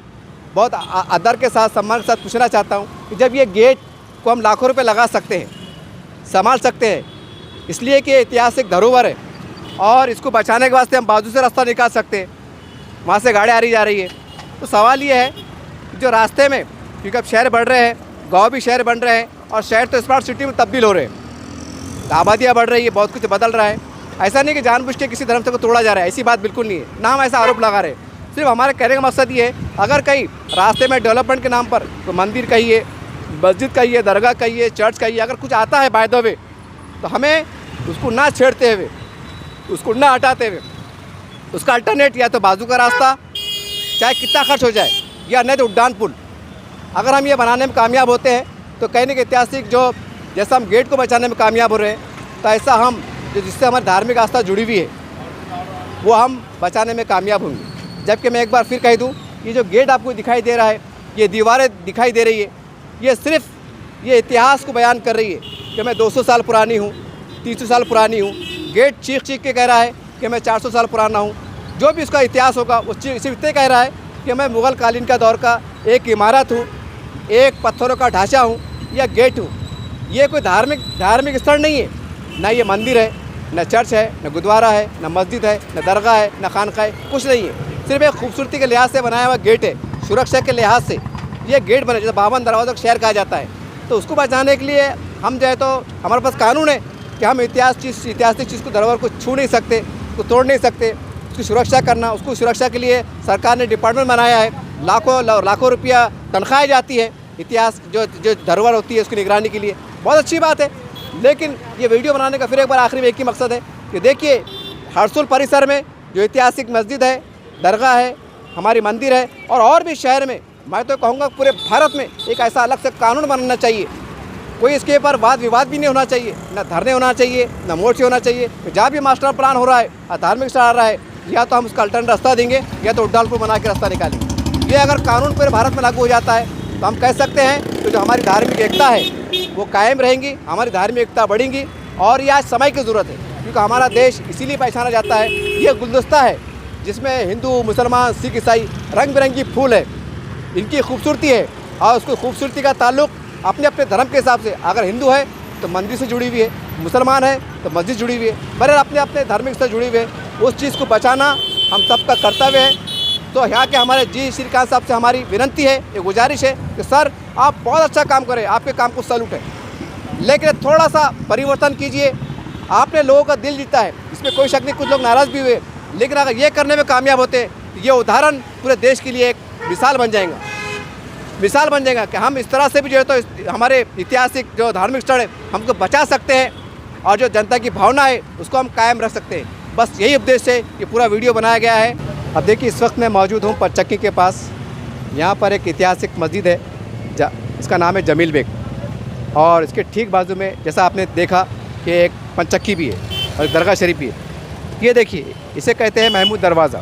बहुत आदर के साथ, सम्मान के साथ पूछना चाहता हूँ कि जब ये गेट को हम लाखों रुपए लगा सकते हैं, संभाल सकते हैं, इसलिए कि ऐतिहासिक धरोहर है, और इसको बचाने के वास्ते हम बाजू से रास्ता निकाल सकते हैं, वहाँ से गाड़ी आ रही जा रही है, तो सवाल ये है कि जो रास्ते में, क्योंकि अब शहर बढ़ रहे हैं, गाँव भी शहर बन रहे हैं, और शहर तो स्मार्ट सिटी में तब्दील हो रहे हैं, आबादियाँ बढ़ रही है, बहुत कुछ बदल रहा है। ऐसा नहीं कि जानबूझ के किसी धर्म से को तोड़ा जा रहा है, ऐसी बात बिल्कुल नहीं है, ना हम ऐसा आरोप लगा रहे हैं। सिर्फ हमारे कहने का मकसद ये है, अगर कहीं रास्ते में डेवलपमेंट के नाम पर तो मंदिर कहिए, मस्जिद कहिए, दरगाह कहिए, चर्च कहिए, अगर कुछ आता है बाय द वे, तो हमें उसको ना छेड़ते हुए, उसको ना हटाते हुए उसका अल्टरनेट या तो बाजू का रास्ता, चाहे कितना खर्च हो जाए, या नहीं तो उड्डान पुल। अगर हम ये बनाने में कामयाब होते हैं तो कहीं ना ऐतिहासिक जो जैसा हम गेट को बचाने में कामयाब हो रहे हैं, तो ऐसा हम जो जिससे हमारी धार्मिक आस्था जुड़ी हुई है वो हम बचाने में कामयाब होंगे। जबकि मैं एक बार फिर कह दूं, ये जो गेट आपको दिखाई दे रहा है, ये दीवारें दिखाई दे रही है, ये सिर्फ ये इतिहास को बयान कर रही है कि मैं 200 साल पुरानी हूँ, 300 साल पुरानी हूँ। गेट चीख चीख के कह रहा है कि मैं 400 साल पुराना हूँ। जो भी उसका इतिहास होगा वो सिर्फ इतने कह रहा है कि मैं मुग़ल कालीन का दौर का एक इमारत हूँ, एक पत्थरों का ढांचा हूँ या गेट हूँ। ये कोई धार्मिक स्थल नहीं है, ना ये मंदिर है, न चर्च है, न गुरुद्वारा है, न मस्जिद है, न दरगाह है, न खानका है, कुछ नहीं है। सिर्फ एक खूबसूरती के लिहाज से बनाया हुआ गेट है, सुरक्षा के लिहाज से ये गेट बना, जैसे 52 दरवाज़ों का शहर कहा जाता है। तो उसको बचाने के लिए हम जो है तो हमारे पास कानून है कि हम ऐतिहासिक चीज़ को, धरोहर को छू नहीं सकते, को तोड़ नहीं सकते, उसकी सुरक्षा करना। उसको सुरक्षा के लिए सरकार ने डिपार्टमेंट बनाया है, लाखों रुपया तनख्वाहें जाती है इतिहास जो धरोहर होती है उसकी निगरानी के लिए। बहुत अच्छी बात है। लेकिन ये वीडियो बनाने का फिर एक बार आखिरी में एक ही मकसद है कि देखिए हर्सुल परिसर में जो ऐतिहासिक मस्जिद है, दरगाह है, हमारी मंदिर है, और भी शहर में, मैं तो कहूँगा पूरे भारत में एक ऐसा अलग से कानून बनना चाहिए। कोई इसके ऊपर वाद विवाद भी नहीं होना चाहिए, ना धरने होना चाहिए, ना मोर्चे होना चाहिए। जहाँ भी मास्टर प्लान हो रहा है, धार्मिक स्थल आ रहा है, या तो हम उसका अल्टरनेट रास्ता देंगे या तो उड्डान पुल बना के रास्ता निकालेंगे। ये अगर कानून पूरे भारत में लागू हो जाता है तो हम कह सकते हैं कि जो हमारी धार्मिक एकता है वो कायम रहेंगी, हमारी धार्मिक एकता बढ़ेंगी। और ये आज समय की ज़रूरत है, क्योंकि हमारा देश इसीलिए पहचाना जाता है। ये गुलदस्ता है जिसमें हिंदू, मुसलमान, सिख, ईसाई रंग बिरंगी फूल है, इनकी खूबसूरती है। और उसको खूबसूरती का ताल्लुक अपने अपने धर्म के हिसाब से, अगर हिंदू है तो मंदिर से जुड़ी हुई है, मुसलमान है तो मस्जिद जुड़ी हुई है, बहरहाल अपने अपने धार्मिक से जुड़ी हुई है। उस चीज़ को बचाना हम सबका कर्तव्य है। तो यहाँ के हमारे जी श्रीकांत साहब से हमारी विनती है, ये गुजारिश है कि सर आप बहुत अच्छा काम करें, आपके काम को सैल्यूट है, लेकिन थोड़ा सा परिवर्तन कीजिए। आपने लोगों का दिल जीता है, इसमें कोई शक नहीं। कुछ लोग नाराज़ भी हुए, लेकिन अगर ये करने में कामयाब होते तो ये उदाहरण पूरे देश के लिए एक मिसाल बन जाएगा कि हम इस तरह से भी जो है तो हमारे ऐतिहासिक जो धार्मिक स्थल है हमको बचा सकते हैं, और जो जनता की भावना है उसको हम कायम रख सकते हैं। बस यही उद्देश्य से ये पूरा वीडियो बनाया गया है। अब देखिए इस वक्त मैं मौजूद हूँ पंचक्की के पास। यहाँ पर एक ऐतिहासिक मस्जिद है, इसका नाम है जमील बेग, और इसके ठीक बाजू में जैसा आपने देखा कि एक पंचक्की भी है और एक दरगाह शरीफ भी है। ये देखिए, इसे कहते हैं महमूद दरवाज़ा।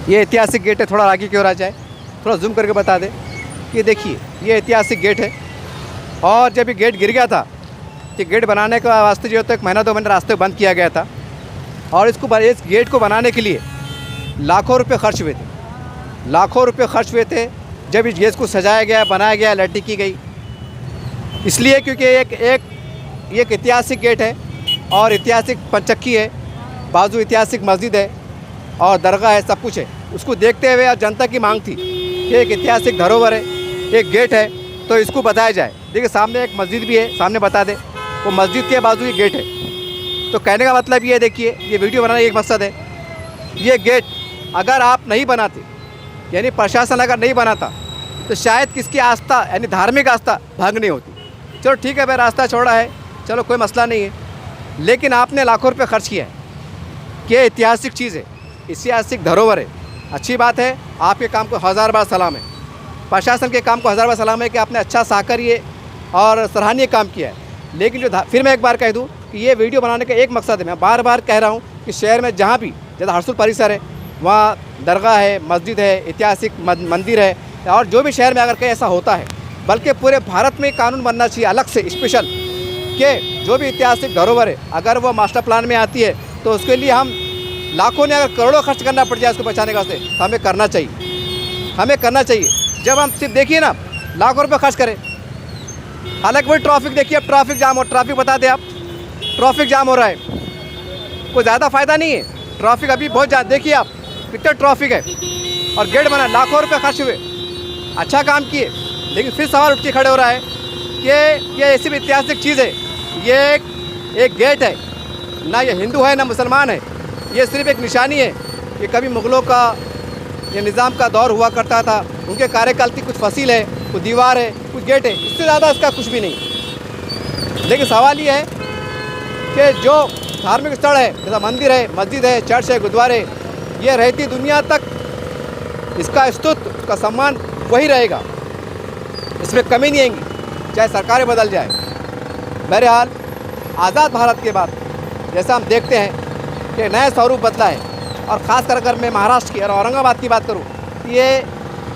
ये ऐतिहासिक गेट है। थोड़ा आगे की ओर आ जाए, थोड़ा जूम करके बता दें। ये देखिए, ये ऐतिहासिक गेट है, और जब ये गेट गिर गया था तो गेट बनाने के वास्ते जो है तो 1 महीना 2 महीने रास्ते बंद किया गया था, और इस गेट को बनाने के लिए लाखों रुपए खर्च हुए थे। जब इस गेट को सजाया गया, बनाया गया, लाइटिंग की गई, इसलिए क्योंकि एक ऐतिहासिक गेट है और ऐतिहासिक पंचक्की है, बाजू ऐतिहासिक मस्जिद है और दरगाह है, सब कुछ है। उसको देखते हुए जनता की मांग थी कि एक ऐतिहासिक धरोहर है, एक गेट है, तो इसको बताया जाए। देखिए सामने एक मस्जिद भी है, सामने बता दें, वो मस्जिद के बाजू ये गेट है। तो कहने का मतलब ये देखिए, ये वीडियो बनाने का एक मकसद है, ये गेट अगर आप नहीं बनाते, यानी प्रशासन अगर नहीं बनाता, तो शायद किसकी आस्था यानी धार्मिक आस्था भंग नहीं होती। चलो ठीक है भाई, रास्ता छोड़ा है, चलो कोई मसला नहीं है, लेकिन आपने लाखों रुपये खर्च किया है कि ऐतिहासिक चीज़ है, ऐतिहासिक धरोहर है। अच्छी बात है, आपके काम को 1000 बार सलाम है, प्रशासन के काम को 1000 बार सलाम है कि आपने अच्छा साकरिए और सराहनीय काम किया है। लेकिन जो फिर मैं एक बार कह दूं कि ये वीडियो बनाने का एक मकसद है, मैं बार बार कह रहा हूं कि शहर में जहां भी जैसे हर्सुल परिसर है, वहाँ दरगाह है, मस्जिद है, ऐतिहासिक मंदिर है, और जो भी शहर में अगर कहीं ऐसा होता है, बल्कि पूरे भारत में कानून बनना चाहिए अलग से स्पेशल, कि जो भी ऐतिहासिक धरोहर है अगर वो मास्टर प्लान में आती है तो उसके लिए हम लाखों ने अगर करोड़ों खर्च करना पड़ जाए उसको बचाने का, वास्ते तो हमें करना चाहिए। जब हम सिर्फ देखिए ना लाखों रुपये खर्च करें, हालांकि वही ट्रैफिक देखिए, अब ट्रैफिक जाम हो, ट्रैफिक बता दें आप, ट्रैफिक जाम हो रहा है, कोई ज़्यादा फ़ायदा नहीं है। ट्रैफिक अभी बहुत ज़्यादा, देखिए आप कितना ट्रैफिक है, और गेट बना, लाखों रुपये खर्च हुए, अच्छा काम किए, लेकिन फिर सवाल उठ के खड़े हो रहा है कि ये ऐसी भी ऐतिहासिक चीज़ है, ये एक गेट है, ना ये हिंदू है ना मुसलमान है, ये सिर्फ एक निशानी है कि कभी मुग़लों का ये निज़ाम का दौर हुआ करता था, उनके कार्यकाल की कुछ फसील है, कुछ दीवार है, कुछ गेट है, इससे ज़्यादा इसका कुछ भी नहीं। लेकिन सवाल ये है कि जो धार्मिक स्थल है, जैसा मंदिर है, मस्जिद है, चर्च है, गुरुद्वारे, ये रहती दुनिया तक इसका स्तुत्व, उसका सम्मान वही रहेगा, इसमें कमी नहीं आएंगी, चाहे सरकारें बदल जाए। बहरहाल आज़ाद भारत के बाद जैसा हम देखते हैं कि नया स्वरूप बदला है, और ख़ास कर अगर मैं महाराष्ट्र की और औरंगाबाद की बात करूँ, ये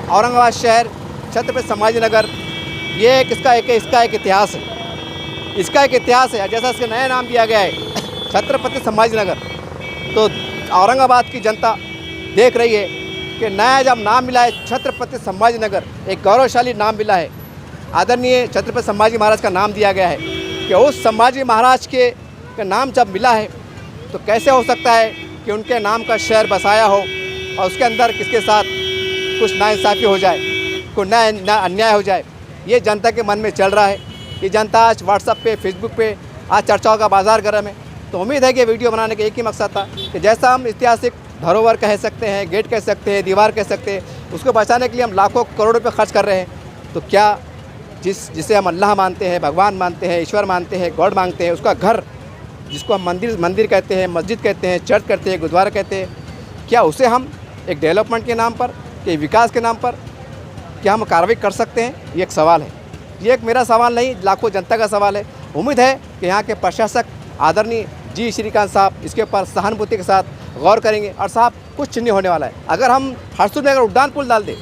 औरंगाबाद शहर, छत्रपति संभाजी नगर, ये इसका एक इतिहास है, इसका एक इतिहास है। जैसा इसका नया नाम दिया गया है छत्रपति संभाजी नगर, तो औरंगाबाद की जनता देख रही है कि नया जब नाम मिला है छत्रपति संभाजी नगर, एक गौरवशाली नाम मिला है, आदरणीय छत्रपति संभाजी महाराज का नाम दिया गया है, कि उस संभाजी महाराज के नाम जब मिला है तो कैसे हो सकता है कि उनके नाम का शहर बसाया हो और उसके अंदर किसके साथ कुछ नाइंसाफ़ी हो जाए, कोई नया अन्याय हो जाए। ये जनता के मन में चल रहा है। ये जनता आज व्हाट्सएप पे, फेसबुक पे आज चर्चाओं का बाजार गर्म है। तो उम्मीद है कि वीडियो बनाने का एक ही मकसद था कि जैसा हम ऐतिहासिक धरोहर कह सकते हैं, गेट कह सकते हैं, दीवार कह सकते हैं, उसको बचाने के लिए हम लाखों करोड़ों रुपये खर्च कर रहे हैं, तो क्या जिसे हम अल्लाह मानते हैं, भगवान मानते हैं, ईश्वर मानते हैं, गॉड मांगते हैं, उसका घर, जिसको हम मंदिर कहते हैं, मस्जिद कहते हैं, चर्च कहते हैं, गुरुद्वारा कहते हैं, क्या उसे हम एक डेवलपमेंट के नाम पर, कि विकास के नाम पर क्या हम कार्रवाई कर सकते हैं? ये एक सवाल है। ये एक मेरा सवाल नहीं, लाखों जनता का सवाल है। उम्मीद है कि यहाँ के प्रशासक आदरणीय जी श्रीकांत साहब इसके ऊपर सहानुभूति के साथ गौर करेंगे, और साहब कुछ नहीं होने वाला है। अगर हम हरसुल में अगर उड़ान पुल डाल दें,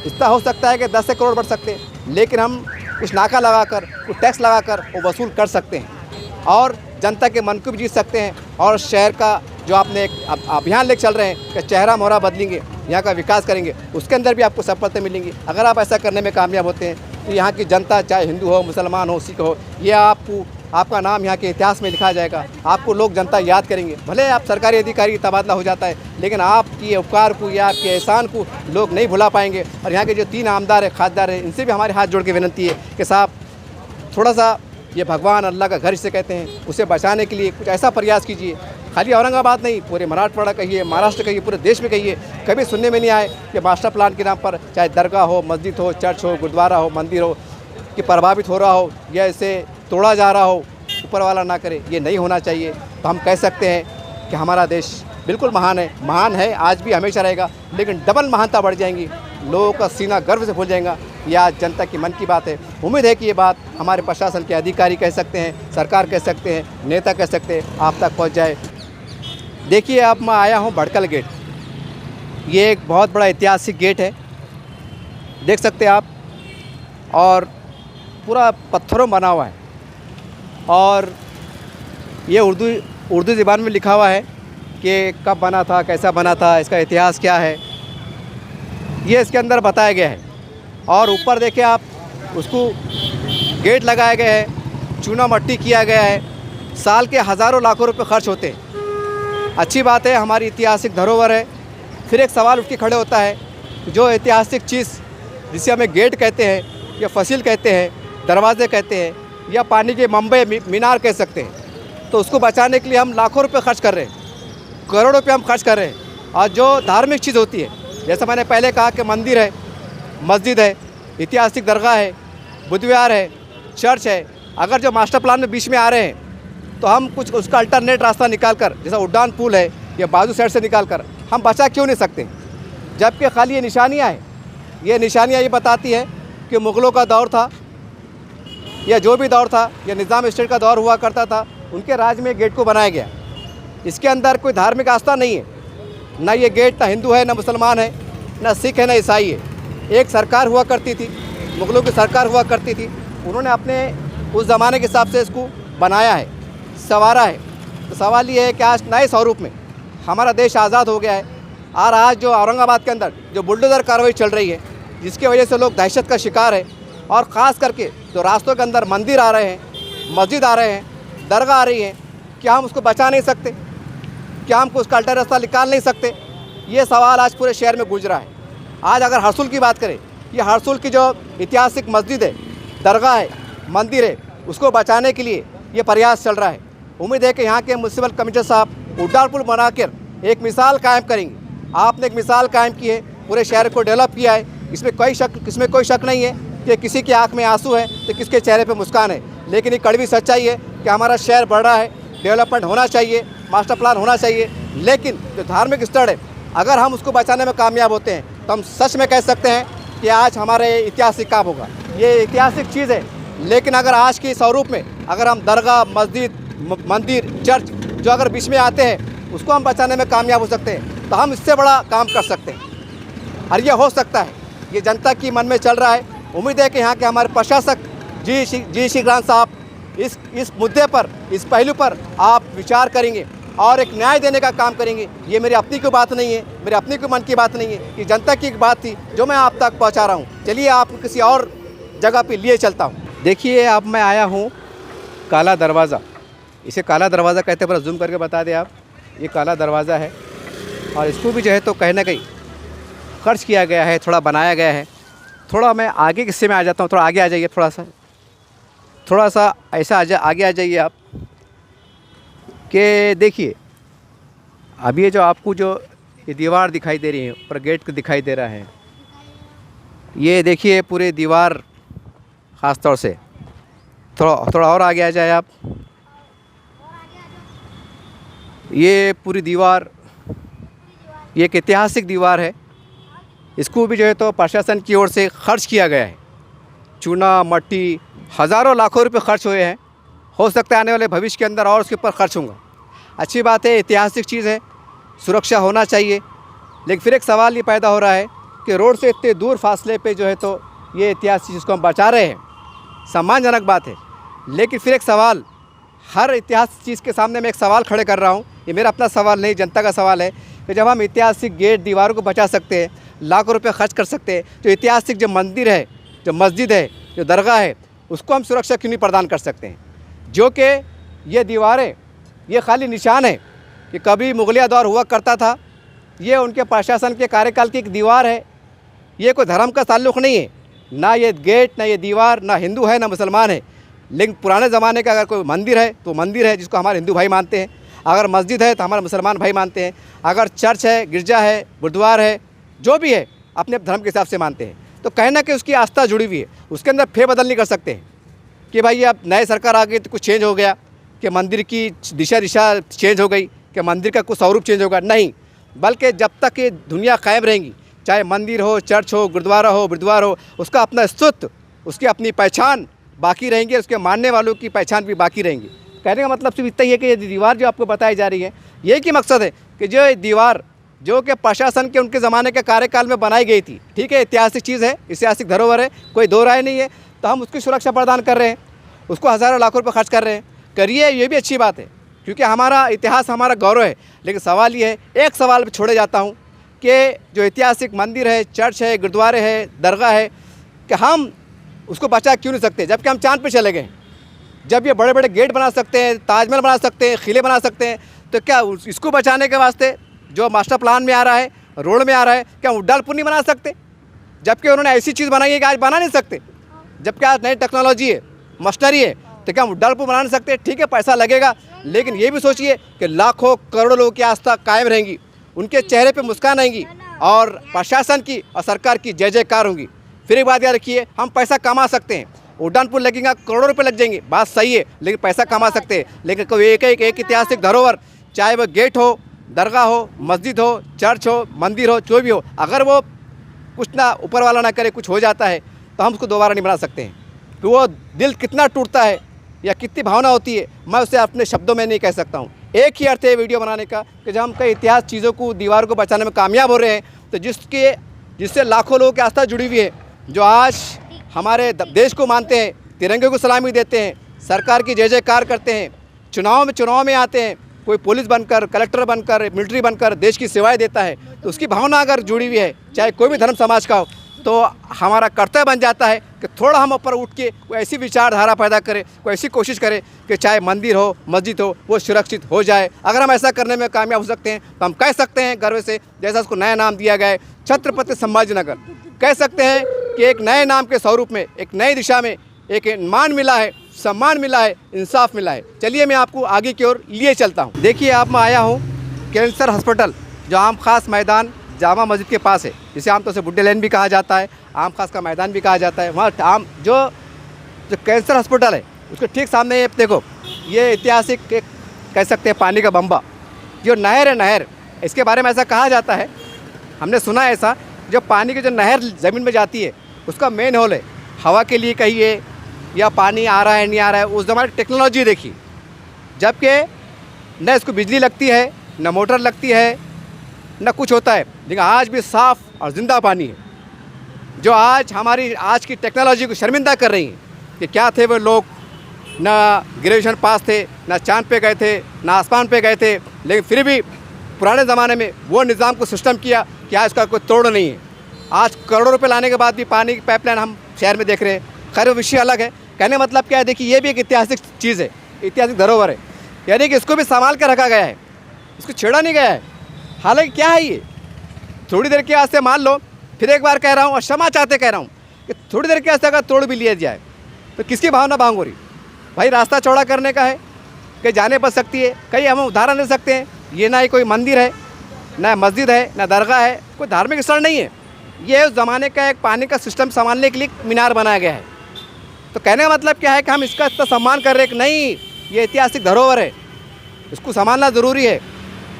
इतना हो सकता है कि 10 से करोड़ बढ़ सकते हैं, लेकिन हम कुछ नाका लगाकर, कुछ टैक्स लगाकर वो वसूल कर सकते हैं और जनता के मन को भी जीत सकते हैं। और शहर का जो आपने एक अभियान लेकर चल रहे हैं कि चेहरा मोहरा बदलेंगे, यहाँ का विकास करेंगे, उसके अंदर भी आपको सफलता मिलेंगी। अगर आप ऐसा करने में कामयाब होते हैं तो यहाँ की जनता, चाहे हिंदू हो, मुसलमान हो, सिख हो, ये आपका नाम यहाँ के इतिहास में लिखा जाएगा। आपको लोग, जनता याद करेंगे। भले आप सरकारी अधिकारी तबादला हो जाता है, लेकिन आपकी उपकार को या आपके एहसान को लोग नहीं भुला पाएंगे। और यहाँ के जो 3 आमदार है, खासदार है, इनसे भी हमारे हाथ जोड़ के विनती है कि साहब थोड़ा सा ये भगवान अल्लाह का घर जिसे कहते हैं, उसे बचाने के लिए कुछ ऐसा प्रयास कीजिए। खाली औरंगाबाद नहीं, पूरे मराठवाड़ा कहिए, महाराष्ट्र कहिए, पूरे देश में कहिए, कभी सुनने में नहीं आए कि मास्टर प्लान के नाम पर चाहे दरगाह हो, मस्जिद हो, चर्च हो, गुरुद्वारा हो, मंदिर हो, कि प्रभावित हो रहा हो या इसे तोड़ा जा रहा हो। ऊपर वाला ना करे, ये नहीं होना चाहिए। तो हम कह सकते हैं कि हमारा देश बिल्कुल महान है, आज भी हमेशा रहेगा, लेकिन डबल महानता बढ़ जाएंगी, लोगों का सीना गर्व से फूल जाएगा। ये आज जनता की मन की बात है। उम्मीद है कि ये बात हमारे प्रशासन के अधिकारी कह सकते हैं, सरकार कह सकते हैं, नेता कह सकते हैं, आप तक पहुंच जाए। देखिए, अब मैं आया हूं भड़कल गेट। ये एक बहुत बड़ा ऐतिहासिक गेट है, देख सकते हैं आप, और पूरा पत्थरों बना हुआ है, और ये उर्दू ज़बान में लिखा हुआ है कि कब बना था, कैसा बना था, इसका इतिहास क्या है, ये इसके अंदर बताया गया है। और ऊपर देखिए आप, उसको गेट लगाए गए हैं, चूना मट्टी किया गया है, साल के हज़ारों लाखों रुपए खर्च होते हैं। अच्छी बात है, हमारी ऐतिहासिक धरोहर है। फिर एक सवाल उठ के खड़े होता है, जो ऐतिहासिक चीज़ जिसे हमें गेट कहते हैं, या फसील कहते हैं, दरवाजे कहते हैं, या पानी के मंबे मीनार कह सकते हैं, तो उसको बचाने के लिए हम लाखों रुपए खर्च कर रहे हैं, करोड़ों रुपये हम खर्च कर रहे हैं। और जो धार्मिक चीज़ होती है, जैसा मैंने पहले कहा कि मंदिर है, मस्जिद है, ऐतिहासिक दरगाह है, बुद्ध विहार है, चर्च है, अगर जो मास्टर प्लान में बीच में आ रहे हैं तो हम कुछ उसका अल्टरनेट रास्ता निकाल कर, जैसा उड़ान पुल है या बाजू साइड से निकाल कर हम बचा क्यों नहीं सकते? जबकि खाली ये निशानियाँ हैं, ये निशानियाँ ये बताती है कि मुग़लों का दौर था या जो भी दौर था, या निज़ाम स्टेट का दौर हुआ करता था, उनके राज में गेट को बनाया गया। इसके अंदर कोई धार्मिक आस्था नहीं है, ना ये गेट ना हिंदू है, ना मुसलमान है, ना सिख है, ना ईसाई है। एक सरकार हुआ करती थी, मुग़लों की सरकार हुआ करती थी, उन्होंने अपने उस ज़माने के हिसाब से इसको बनाया है, संवारा है। तो सवाल ये है कि आज नए स्वरूप में हमारा देश आज़ाद हो गया है, और आज जो औरंगाबाद के अंदर जो बुलडोज़र कार्रवाई चल रही है, जिसकी वजह से लोग दहशत का शिकार है, और ख़ास करके जो रास्तों के अंदर मंदिर आ रहे हैं, मस्जिद आ रहे हैं, दरगाह आ रही हैं, क्या हम उसको बचा नहीं सकते? क्या हम उसका अल्टर रास्ता निकाल नहीं सकते? ये सवाल आज पूरे शहर में गूंज रहा है। आज अगर हरसुल की बात करें, ये हरसुल की जो ऐतिहासिक मस्जिद है, दरगाह है, मंदिर है, उसको बचाने के लिए ये प्रयास चल रहा है। उम्मीद है कि यहाँ के म्युनिसिपल कमिश्नर साहब उड़ान पुल बनाकर एक मिसाल कायम करेंगे। आपने एक मिसाल कायम की है, पूरे शहर को डेवलप किया है, इसमें कोई शक नहीं है कि किसी की आंख में आंसू है तो किसके चेहरे पे मुस्कान है। लेकिन ये कड़वी सच्चाई है कि हमारा शहर बढ़ रहा है, डेवलपमेंट होना चाहिए, मास्टर प्लान होना चाहिए, लेकिन जो धार्मिक स्थल है अगर हम उसको बचाने में कामयाब होते हैं तो हम सच में कह सकते हैं कि आज हमारे इतिहास से काम होगा। ये ऐतिहासिक चीज़ है, लेकिन अगर आज के स्वरूप में अगर हम दरगाह, मस्जिद, मंदिर, चर्च जो अगर बीच में आते हैं उसको हम बचाने में कामयाब हो सकते हैं तो हम इससे बड़ा काम कर सकते हैं और ये हो सकता है। ये जनता की मन में चल रहा है। उम्मीद है कि यहाँ के हमारे प्रशासक जी श्रीकांत साहब इस मुद्दे पर, इस पहलू पर आप विचार करेंगे और एक न्याय देने का काम करेंगे। ये मेरी अपनी कोई बात नहीं है, मेरे अपनी कोई मन की बात नहीं है, ये जनता की एक बात थी जो मैं आप तक पहुंचा रहा हूं। चलिए आपको किसी और जगह पे लिए चलता हूं। देखिए अब मैं आया हूं काला दरवाज़ा, इसे काला दरवाज़ा कहते हैं, पर जूम करके बता दें आप, ये काला दरवाज़ा है और इसको भी जो है तो कहीं ना कहीं खर्च किया गया है, थोड़ा बनाया गया है। थोड़ा मैं आगे किस्से में आ जाता हूँ, थोड़ा आगे आ जाइए, थोड़ा सा ऐसा आगे आ जाइए आप कि देखिए अब ये जो आपको जो ये दीवार दिखाई दे रही है, ऊपर गेट दिखाई दे रहा है, ये देखिए पूरी दीवार ख़ास तौर से थोड़ा और आगे आ जाए आप, ये पूरी दीवार ये एक ऐतिहासिक दीवार है। इसको भी जो है तो प्रशासन की ओर से खर्च किया गया है। चूना, मट्टी, हज़ारों लाखों रुपए खर्च हुए हैं। हो सकता है आने वाले भविष्य के अंदर और उसके ऊपर खर्च होगा। अच्छी बात है, ऐतिहासिक चीज़ है, सुरक्षा होना चाहिए। लेकिन फिर एक सवाल ये पैदा हो रहा है कि रोड से इतने दूर फासले पे जो है तो ये ऐतिहासिक चीज़ को हम बचा रहे हैं, सम्मानजनक बात है। लेकिन फिर एक सवाल, हर ऐतिहासिक चीज़ के सामने मैं एक सवाल खड़े कर रहा हूँ, ये मेरा अपना सवाल नहीं, जनता का सवाल है कि जब हम ऐतिहासिक गेट, दीवारों को बचा सकते हैं, लाखों रुपये खर्च कर सकते हैं, तो ऐतिहासिक जो मंदिर है, जो मस्जिद है, जो दरगाह है, उसको हम सुरक्षा क्यों नहीं प्रदान कर सकते हैं? जो कि ये दीवारें ये खाली निशान है कि कभी मुगलिया दौर हुआ करता था। ये उनके प्रशासन के कार्यकाल की एक दीवार है, ये कोई धर्म का ताल्लुक़ नहीं है, ना ये गेट, ना ये दीवार, ना हिंदू है ना मुसलमान है। लेकिन पुराने ज़माने का अगर कोई मंदिर है तो मंदिर है जिसको हमारे हिंदू भाई मानते हैं, अगर मस्जिद है तो हमारे मुसलमान भाई मानते हैं, अगर चर्च है, गिरजा है, गुरुद्वारा है, जो भी है अपने धर्म के हिसाब से मानते हैं। तो कहना कि उसकी आस्था जुड़ी हुई है, उसके अंदर फेरबदल नहीं कर सकते हैं कि भाई अब नए सरकार आ गई तो कुछ चेंज हो गया, कि मंदिर की दिशा चेंज हो गई, कि मंदिर का कुछ स्वरूप चेंज होगा, नहीं। बल्कि जब तक ये दुनिया कायम रहेंगी, चाहे मंदिर हो, चर्च हो, गुरुद्वारा हो, उसका अपना अस्तित्व, उसकी अपनी पहचान बाकी रहेंगी, उसके मानने वालों की पहचान भी बाकी रहेंगी। कहने का मतलब सिर्फ इतना ही है कि ये दीवार जो आपको बताई जा रही है, यही की मकसद है कि जो ये दीवार जो कि प्रशासन के उनके ज़माने के कार्यकाल में बनाई गई थी, ठीक है, ऐतिहासिक चीज़ है, ऐतिहासिक धरोहर है, कोई दो राय नहीं है, तो हम उसकी सुरक्षा प्रदान कर रहे हैं, उसको हज़ारों लाखों रुपये खर्च कर रहे हैं। करिए, ये भी अच्छी बात है, क्योंकि हमारा इतिहास हमारा गौरव है। लेकिन सवाल ये है, एक सवाल छोड़े जाता हूँ कि जो ऐतिहासिक मंदिर है, चर्च है, गुरुद्वारे है, दरगाह है, कि हम उसको बचा क्यों नहीं सकते? जबकि हम चाँद पर चले गए। जब ये बड़े बड़े गेट बना सकते हैं, ताजमहल बना सकते हैं, किले बना सकते हैं, तो क्या इसको बचाने के वास्ते जो मास्टर प्लान में आ रहा है, रोड में आ रहा है, क्या उड्डाल पुल नहीं बना सकते? जबकि उन्होंने ऐसी चीज़ बनाई है कि आज बना नहीं सकते। जबकि आज नई टेक्नोलॉजी है, मशीनरी है, तो क्या उड्डाल पुल बना नहीं सकते? ठीक है, पैसा लगेगा, लेकिन ये भी सोचिए कि लाखों करोड़ों लोगों की आस्था कायम रहेंगी, उनके चेहरे पे मुस्कान आएंगी और प्रशासन की और सरकार की जय जयकार होंगी। फिर एक बात याद रखिए, हम पैसा कमा सकते हैं, उड्डान पुल लगेगा, करोड़ों रुपये लग जाएंगे, बात सही है, लेकिन पैसा कमा सकते हैं। लेकिन कोई एक ऐतिहासिक धरोहर, चाहे वह गेट हो, दरगाह हो, मस्जिद हो, चर्च हो, मंदिर हो, जो भी हो, अगर वो कुछ ना ऊपर वाला ना करे, कुछ हो जाता है, तो हम उसको दोबारा नहीं बना सकते हैं। तो वो दिल कितना टूटता है या कितनी भावना होती है, मैं उसे अपने शब्दों में नहीं कह सकता हूँ। एक ही अर्थ है वीडियो बनाने का कि जब हम कई इतिहास चीज़ों को, दीवार को बचाने में कामयाब हो रहे हैं, तो जिससे लाखों लोगों की आस्था जुड़ी हुई है, जो आज हमारे देश को मानते हैं, तिरंगे को सलामी देते हैं, सरकार की जय जयकार करते हैं, चुनाव में आते हैं, कोई पुलिस बनकर, कलेक्टर बनकर, मिलिट्री बनकर देश की सेवाएं देता है, तो उसकी भावना अगर जुड़ी हुई है, चाहे कोई भी धर्म समाज का हो, तो हमारा कर्तव्य बन जाता है कि थोड़ा हम ऊपर उठ के कोई ऐसी विचारधारा पैदा करें, कोई ऐसी कोशिश करें कि चाहे मंदिर हो, मस्जिद हो, वो सुरक्षित हो जाए। अगर हम ऐसा करने में कामयाब हो सकते हैं तो हम कह सकते हैं गर्व से, जैसा उसको नया नाम दिया गया है, छत्रपति संभाजीनगर, कह सकते हैं कि एक नए नाम के स्वरूप में, एक नई दिशा में एक मान मिला है, सम्मान मिला है, इंसाफ मिला है। चलिए मैं आपको आगे की ओर लिए चलता हूँ। देखिए, आप मैं आया हूँ कैंसर हॉस्पिटल, जो आम खास मैदान जामा मस्जिद के पास है, जिसे आमतौर से बुड्ढे लेन भी कहा जाता है, आम खास का मैदान भी कहा जाता है। वहाँ जो कैंसर हॉस्पिटल है, उसके ठीक सामने ये देखो, ये ऐतिहासिक एक कह सकते हैं पानी का बम्बा। जो नहर है, नहर, इसके बारे में ऐसा कहा जाता है, हमने सुना है ऐसा, जो पानी की जो नहर ज़मीन में जाती है उसका मेन होल है हवा के लिए कहिए या पानी आ रहा है नहीं आ रहा है। उस ज़माने की टेक्नोलॉजी देखी, जबकि न इसको बिजली लगती है, न मोटर लगती है, न कुछ होता है, लेकिन आज भी साफ़ और ज़िंदा पानी है, जो आज हमारी आज की टेक्नोलॉजी को शर्मिंदा कर रही है कि क्या थे वो लोग, ना ग्रेजुएशन पास थे, ना चांद पे गए थे, ना आसमान पे गए थे, लेकिन फिर भी पुराने ज़माने में वो निज़ाम को सिस्टम किया कि आज इसका कोई तोड़ नहीं है। आज करोड़ों रुपए लाने के बाद भी पानी की पाइपलाइन हम शहर में देख रहे हैं। खैर वो विषय अलग है। कहने मतलब क्या है, देखिए ये भी एक ऐतिहासिक चीज़ है, ऐतिहासिक धरोहर है, यानी कि इसको भी संभाल कर रखा गया है, इसको छेड़ा नहीं गया है। हालांकि क्या है ये, थोड़ी देर के वास्ते मान लो, फिर एक बार कह रहा हूँ और क्षमा चाहते कह रहा हूँ कि थोड़ी देर के वास्ते अगर तोड़ भी लिया जाए तो किसकी भावना भांग हो रही? भाई रास्ता चौड़ा करने का है कि जाने बच सकती है। कई हम उदाहरण दे सकते हैं, ये ना ही कोई मंदिर है, ना मस्जिद है, ना दरगाह है, कोई धार्मिक स्थल नहीं है। ये उस ज़माने का एक पानी का सिस्टम संभालने के लिए मीनार बनाया गया है। तो कहने का मतलब क्या है कि हम इसका इतना सम्मान कर रहे हैं कि नहीं, ये ऐतिहासिक धरोहर है, इसको संभालना ज़रूरी है।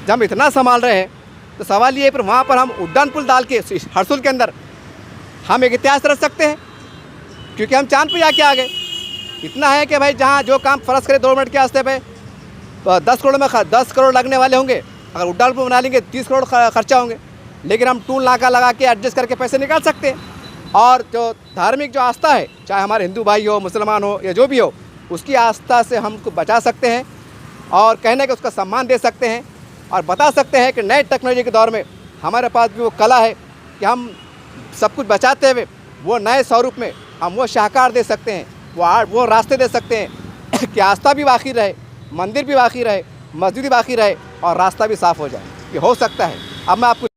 जब हम इतना संभाल रहे हैं तो सवाल ये है, फिर वहाँ पर हम उड्डान पुल डाल के हरसुल के अंदर हम एक इतिहास रच सकते हैं, क्योंकि हम चांद पे जाके आ गए। इतना है कि भाई जहाँ जो काम फ़र्ज करे 2 मिनट के रास्ते पे 10 करोड़ में 10 करोड़ लगने वाले होंगे, अगर उड्डान पुल बना लेंगे 30 करोड़ खर्चा होंगे, लेकिन हम टूल नाका लगा के एडजस्ट करके पैसे निकाल सकते हैं। और जो धार्मिक जो आस्था है, चाहे हमारे हिंदू भाई हो, मुसलमान हो या जो भी हो, उसकी आस्था से हम उसको बचा सकते हैं और कहने के उसका सम्मान दे सकते हैं और बता सकते हैं कि नए टेक्नोलॉजी के दौर में हमारे पास भी वो कला है कि हम सब कुछ बचाते हुए वो नए स्वरूप में हम वो शाहकार दे सकते हैं, वो रास्ते दे सकते हैं कि आस्था भी बाकी रहे, मंदिर भी बाकी रहे, मस्जिद भी बाकी रहे और रास्ता भी साफ़ हो जाए। ये हो सकता है। अब मैं आपको